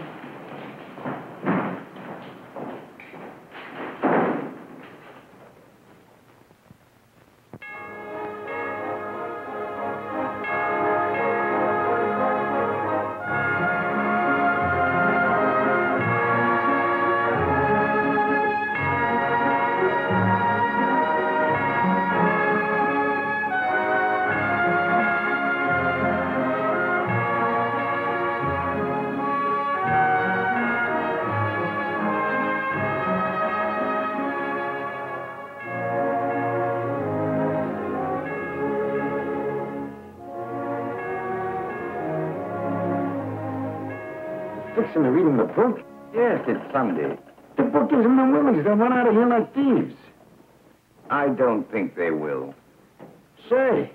Fixing to read him the book? Yes, it's Sunday. The book isn't the Willies. They'll run out of here like thieves. I don't think they will. Say,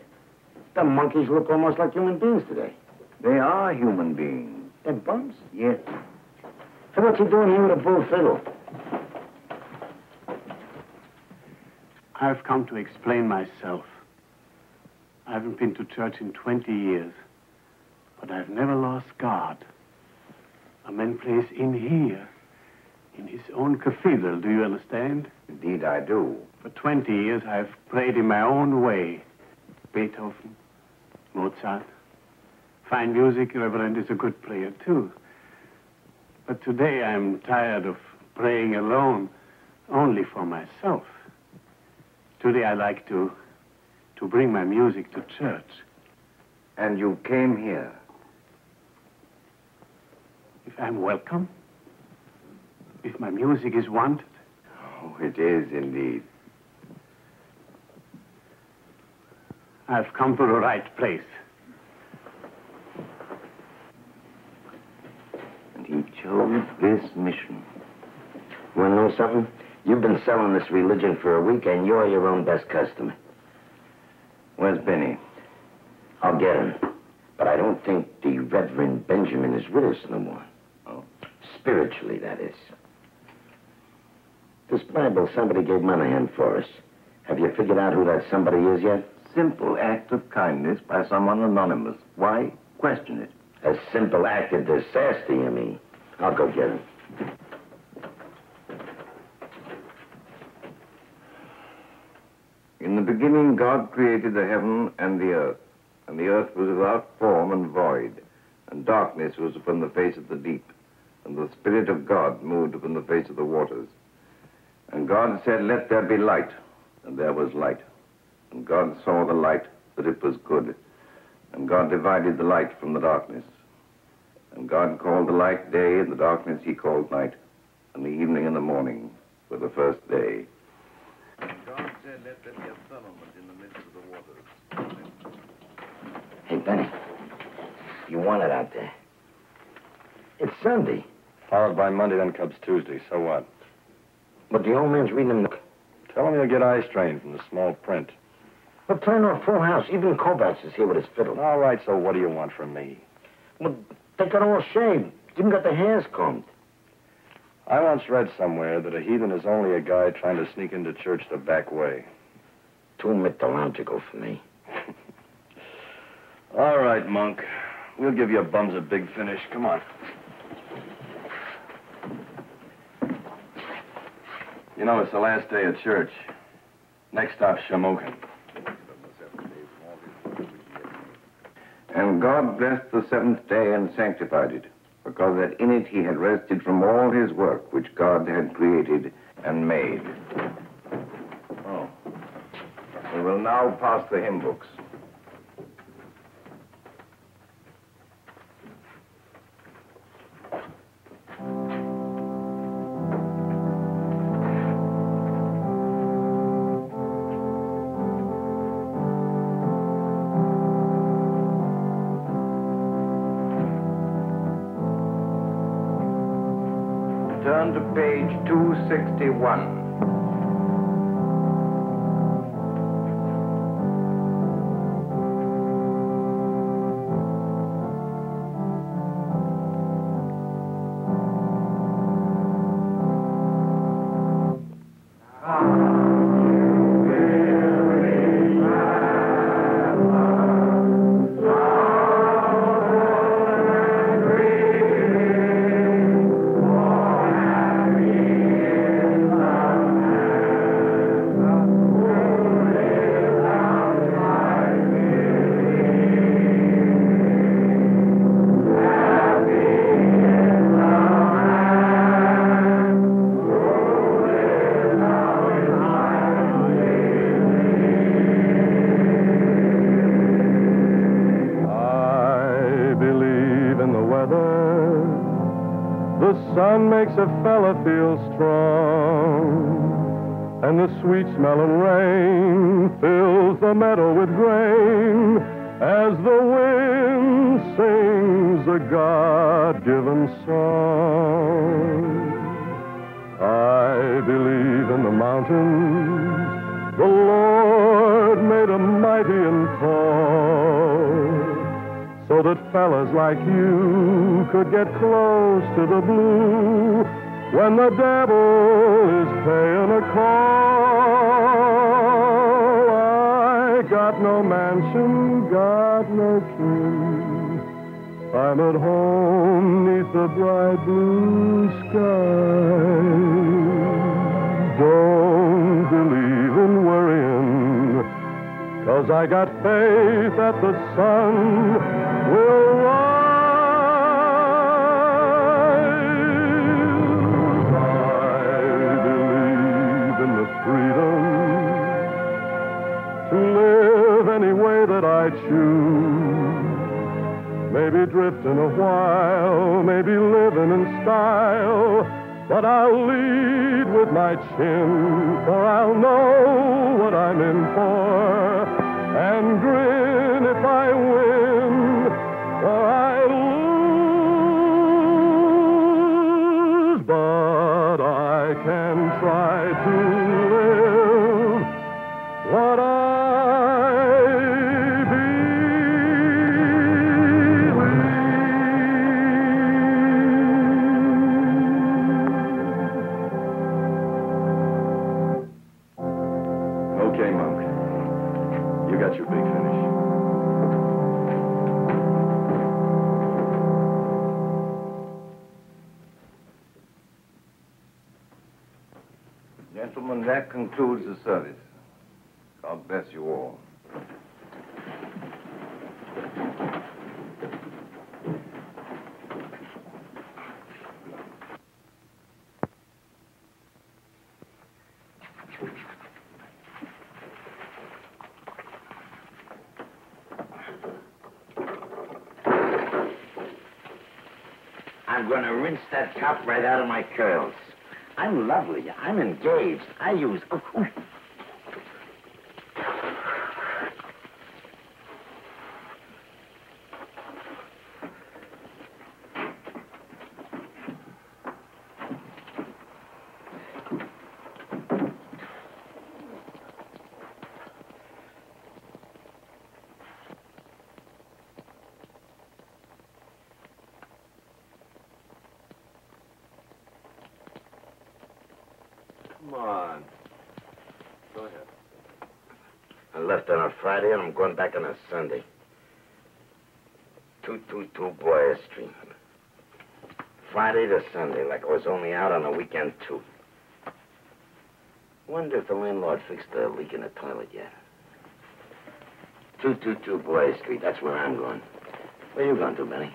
the monkeys look almost like human beings today. They are human beings. They're bums? Yeah. So what's he doing here with a bull fiddle? I've come to explain myself. I haven't been to church in 20 years, but I've never lost God. A man plays in here, in his own cathedral, do you understand? Indeed, I do. For 20 years, I've prayed in my own way. Beethoven, Mozart. Fine music, Reverend is a good player, too. But today, I'm tired of praying alone, only for myself. Today, I like to bring my music to church. And you came here? If I'm welcome? If my music is wanted? Oh, it is indeed. I've come to the right place. And he chose this mission. You want to know something? You've been selling this religion for a week, and you're your own best customer. Where's Benny? I'll get him. But I don't think the Reverend Benjamin is with us no more. Oh. Spiritually, that is. This Bible somebody gave Monahan for us. Have you figured out who that somebody is yet? Simple act of kindness by someone anonymous. Why question it? A simple act of disaster, you mean? I'll go get him. In the beginning, God created the heaven and the earth was without form and void, and darkness was upon the face of the deep, and the Spirit of God moved upon the face of the waters. And God said, "Let there be light," and there was light. And God saw the light, that it was good. And God divided the light from the darkness. And God called the light day, and the darkness he called night. And the evening and the morning were the first day. And God said, "Let there be a firmament in the midst of the waters." Hey, Benny. You want it out there. It's Sunday. Followed by Monday, then comes Tuesday. So what? But the old man's reading him the... Tell him he'll get eye strain from the small print. We're playing on a full house. Even Kovacs is here with his fiddle. All right, so what do you want from me? Well, they got all shaved. Even got their hairs combed. I once read somewhere that a heathen is only a guy trying to sneak into church the back way. Too mythological for me. All right, Monk. We'll give you bums a big finish. Come on. You know, it's the last day of church. Next stop, Shamokin. And God blessed the seventh day and sanctified it, because that in it he had rested from all his work which God had created and made. Oh. We will now pass the hymn books. Turn to page 261. Makes a fella feel strong, and the sweet smell of rain fills the meadow with grain as the wind sings a God-given song. I believe in the mountains the Lord made 'em mighty and tall, so that fellas like you could get close to the blue when the devil is paying a call. I got no mansion, got no kin. I'm at home neath the bright blue sky. Don't believe in worrying, 'cause I got faith that the sun will rise. I believe in the freedom to live any way that I choose. Maybe drifting a while, maybe living in style, but I'll lead with my chin, for I'll know what I'm in for, and grin if I win or I lose. But I can try to live what I Okay, Monk. You got your big finish. Gentlemen, that concludes the service. God bless you all. I'm going to rinse that top right out of my curls. I'm lovely. I'm engaged. I use... Oh, oh. Come on. Go ahead. I left on a Friday and I'm going back on a Sunday. 222 Boyer Street. Friday to Sunday, like I was only out on a weekend, too. Wonder if the landlord fixed the leak in the toilet yet. 222 Boyer Street, that's where I'm going. Where you going to, Benny?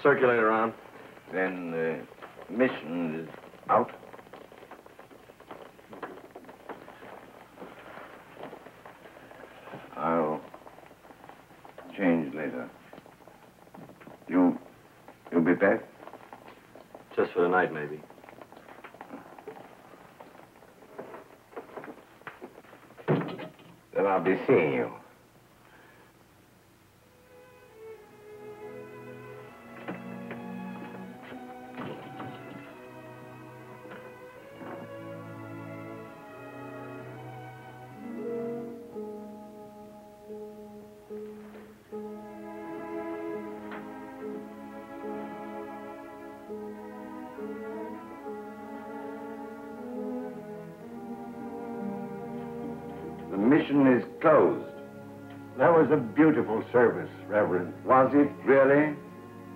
Circulate around. Then the mission is out. I'll change later. You'll be back? Just for the night, maybe. Then I'll be seeing you. The mission is closed. That was a beautiful service, Reverend. Was it really?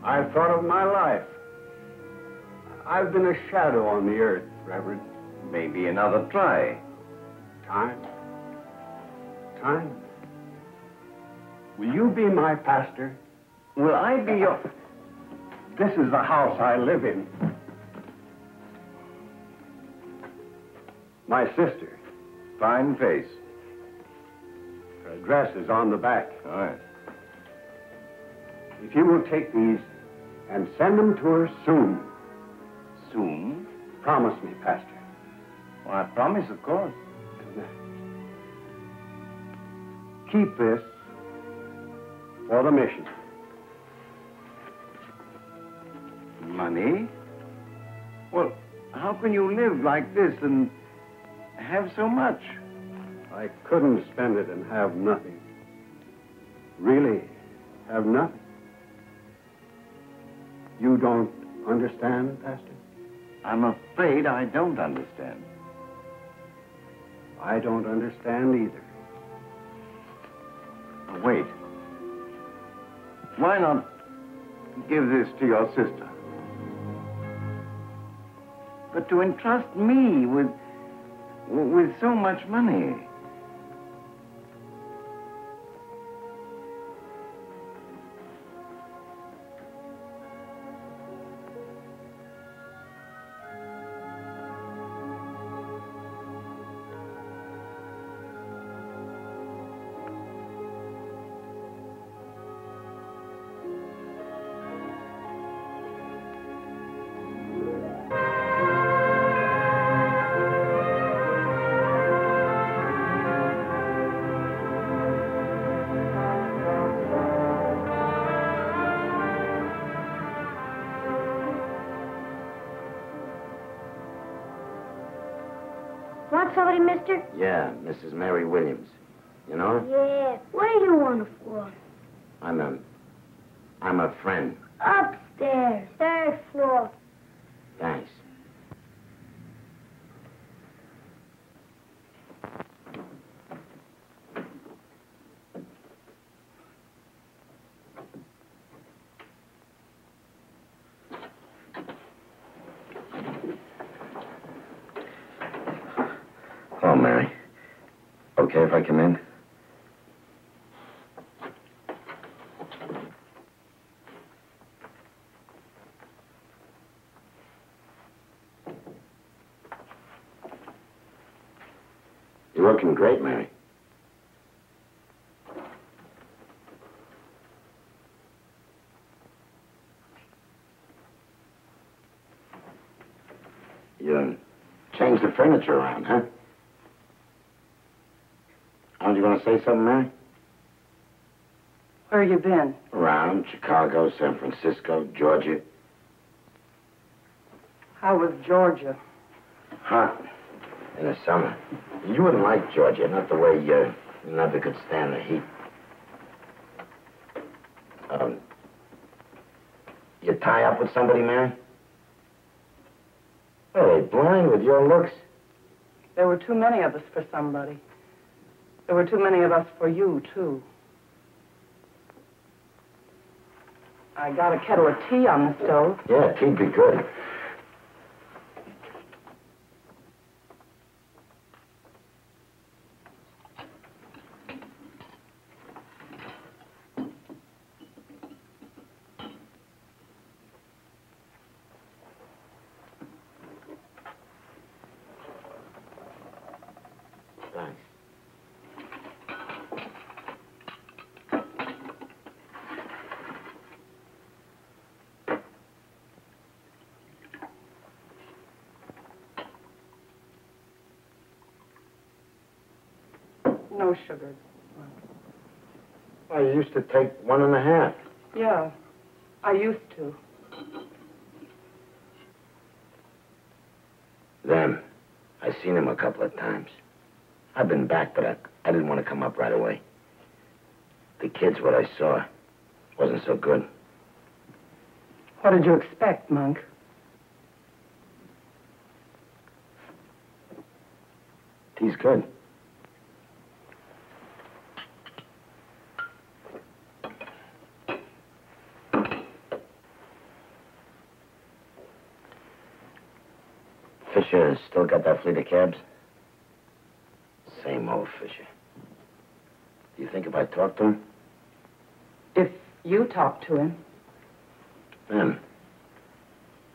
I thought of my life. I've been a shadow on the earth, Reverend. Maybe another try. Time? Time? Will you be my pastor? Will I be your... This is the house I live in. My sister. Fine face. Her address is on the back. All right. If you will take these and send them to her soon. Soon? Promise me, Pastor. Well, I promise, of course. Keep this for the mission. Money? Well, how can you live like this and have so much? I couldn't spend it and have nothing. Really have nothing. You don't understand, Pastor? I'm afraid I don't understand. I don't understand either. Wait. Why not give this to your sister? But to entrust me with so much money. Want somebody, mister? Yeah, Mrs. Mary Williams. You know? Yeah. What do you want it for? I'm a friend. Upstairs, 3rd floor. Thanks. Hello, Mary. Okay if I come in? You're looking great, Mary. You changed the furniture around, huh? Aren't you going to say something, Mary? Where you been? Around Chicago, San Francisco, Georgia. How was Georgia? Hot. In the summer. You wouldn't like Georgia, not the way you never could stand the heat. You tie up with somebody, Mary? Are they blind with your looks? There were too many of us for somebody. There were too many of us for you, too. I got a kettle of tea on the stove. Yeah, tea'd be good. Thanks. No sugar. Well, you used to take 1.5. Yeah, I used to. Them. I seen him a couple of times. I've been back, but I didn't want to come up right away. The kids, what I saw, wasn't so good. What did you expect, Monk? Tea's good. Fisher still got that fleet of cabs? Same old Fisher. Do you think if I talk to him? If you talk to him. Then,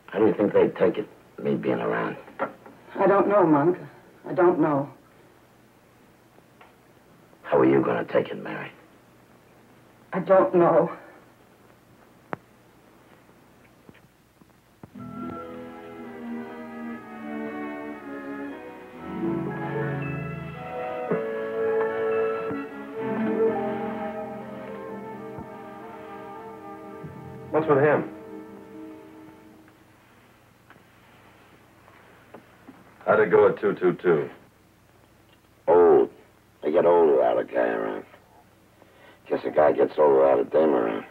how do you think they'd take it, me being around? I don't know, Monk. I don't know. How are you going to take it, Mary? I don't know. What's with him? How'd it go at 222? Old. They get old without a guy around. Guess a guy gets old without a dame around.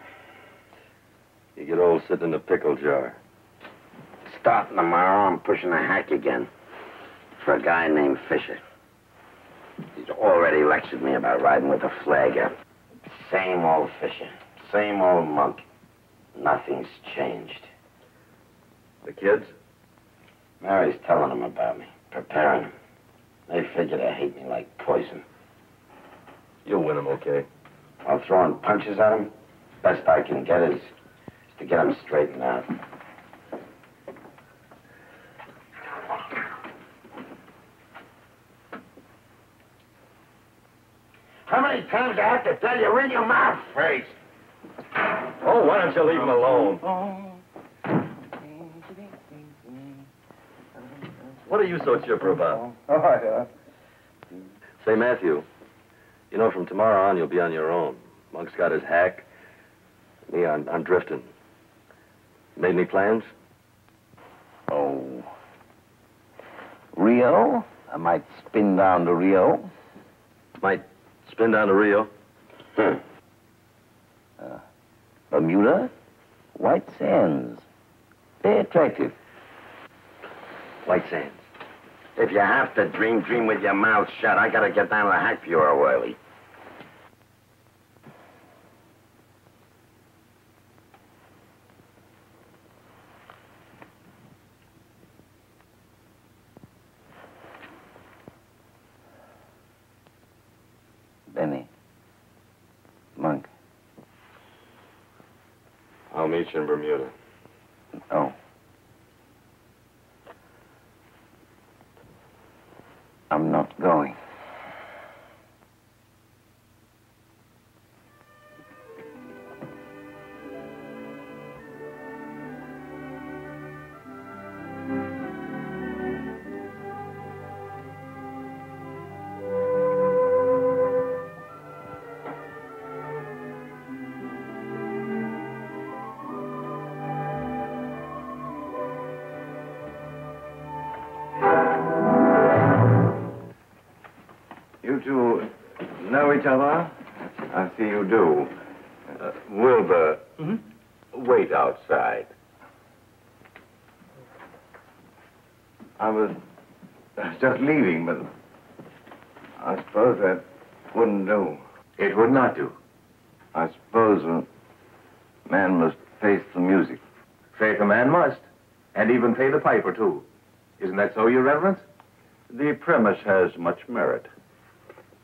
You get old sitting in a pickle jar. Starting tomorrow, I'm pushing a hack again for a guy named Fisher. He's already lectured me about riding with a flagger. Same old Fisher, same old monk. Nothing's changed. The kids? Mary's telling them about me, preparing them. They figure they hate me like poison. You'll win them, okay? While throwing punches at them, best I can get is to get them straightened out. How many times I have to tell you, ring your mouth first? Oh, why don't you leave them alone? What are you so chipper about? Oh, yeah. Say, Matthew, you know, from tomorrow on, you'll be on your own. Monk's got his hack. Me, I'm drifting. Made any plans? Oh. Rio? I might spin down to Rio. Might spin down to Rio. Bermuda? White Sands. They're attractive. White Sands. If you have to dream, dream with your mouth shut. I gotta get down to the Hack Bureau early. Benny. Monk. I'll meet you in Bermuda. Oh. I'm not going. You two know each other? I see you do. Wilbur, wait outside. I was just leaving, but I suppose that wouldn't do. It would not do. I suppose a man must face the music. Faith a man must. And even pay the piper, too. Isn't that so, Your Reverence? The premise has much merit.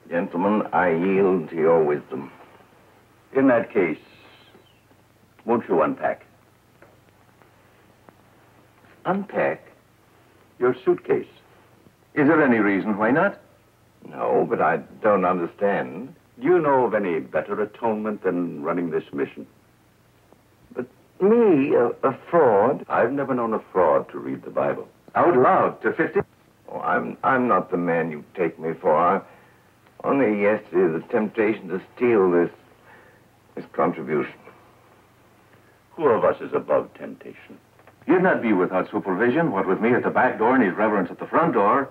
Gentlemen, I yield to your wisdom. In that case, won't you unpack? Unpack? Your suitcase. Is there any reason why not? No, but I don't understand. Do you know of any better atonement than running this mission? But me, a fraud? I've never known a fraud to read the Bible. Out loud to 50? Oh, I'm not the man you take me for. Only yesterday, the temptation to steal this contribution. Who of us is above temptation? You'd not be without supervision, what with me at the back door and His Reverence at the front door,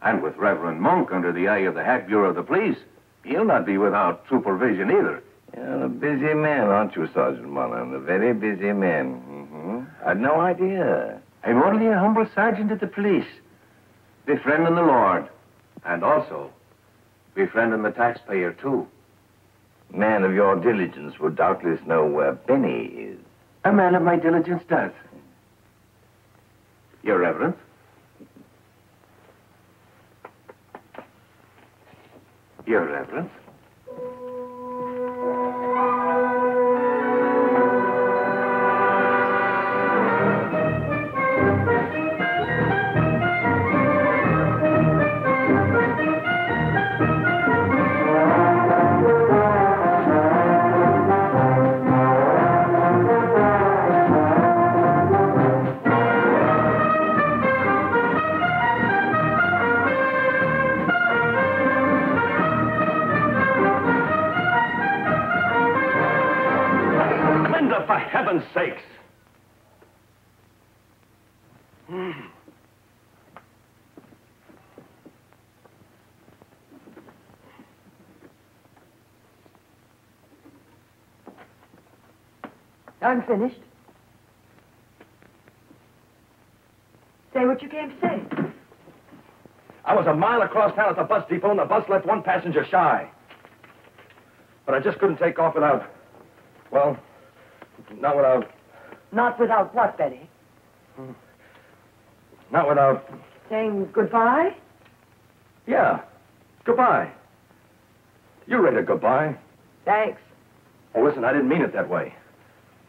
and with Reverend Monk under the eye of the Hack Bureau of the Police. You'll not be without supervision either. You're a busy man, aren't you, Sergeant Mullen? A very busy man. Mm-hmm. I'd no idea. I'm only a humble sergeant of the police, befriending the Lord, and also befriending the taxpayer, too. Man of your diligence would doubtless know where Benny is. A man of my diligence does. Your Reverence. Your Reverence. For heaven's sakes! I'm finished. what you came to say. I was a mile across town at the bus depot, and the bus left one passenger shy. But I just couldn't take off without... Well, not without... Not without what, Benny? Not without... Saying goodbye? Yeah. Goodbye. You read a goodbye. Thanks. Oh, listen, I didn't mean it that way.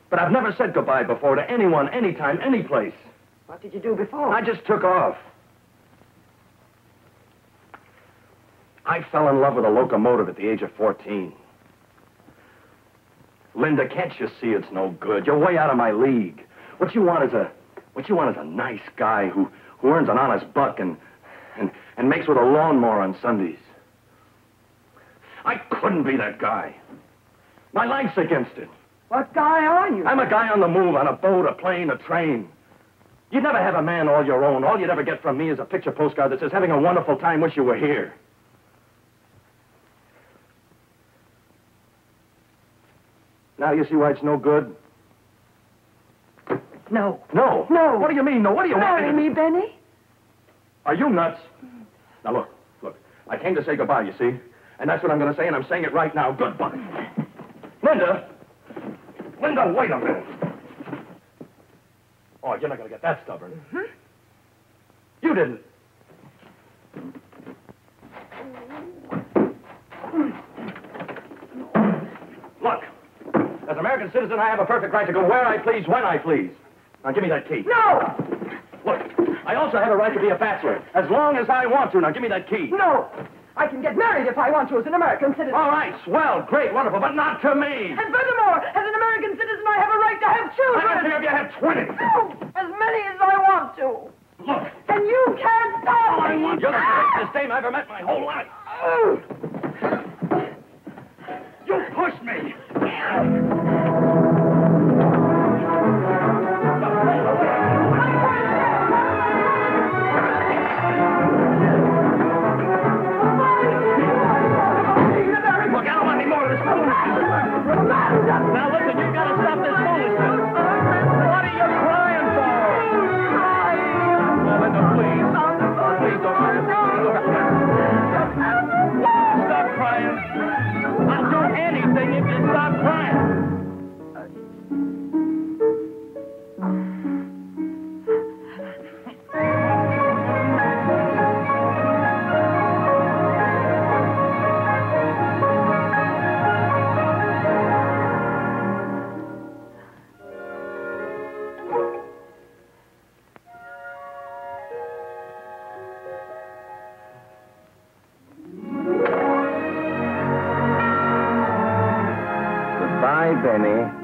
But I've never said goodbye before to anyone, anytime, any place. What did you do before? I just took off. I fell in love with a locomotive at the age of 14. Linda, can't you see it's no good? You're way out of my league. What you want is a nice guy who earns an honest buck and makes with a lawnmower on Sundays. I couldn't be that guy. My life's against it. What guy are you? I'm a guy on the move, on a boat, a plane, a train. You'd never have a man all your own. All you'd ever get from me is a picture postcard that says, having a wonderful time, wish you were here. Now you see why it's no good? No. No. No. What do you mean, no? What do you want Marry me, Benny? Are you nuts? Now, look. I came to say goodbye, you see? And that's what I'm going to say, and I'm saying it right now. Goodbye. Linda, wait a minute. Oh, you're not going to get that stubborn. Mm-hmm. You didn't. Look, as an American citizen, I have a perfect right to go where I please, when I please. Now, give me that key. No! Look, I also have a right to be a bachelor, as long as I want to. Now, give me that key. No! I can get married if I want to as an American citizen. All right, swell, great, wonderful, but not to me. And furthermore, as an American citizen, I have a right to have children. I don't care if you have 20. No, as many as I want to. Look. And you can't stop me. You're the greatest dame I've ever met in my whole life. You pushed me. Now listen, you've got to stop this foolishness. What are you crying for? Oh, Linda, please. Please don't cry. Stop crying. I'll do anything if you stop crying. Benny.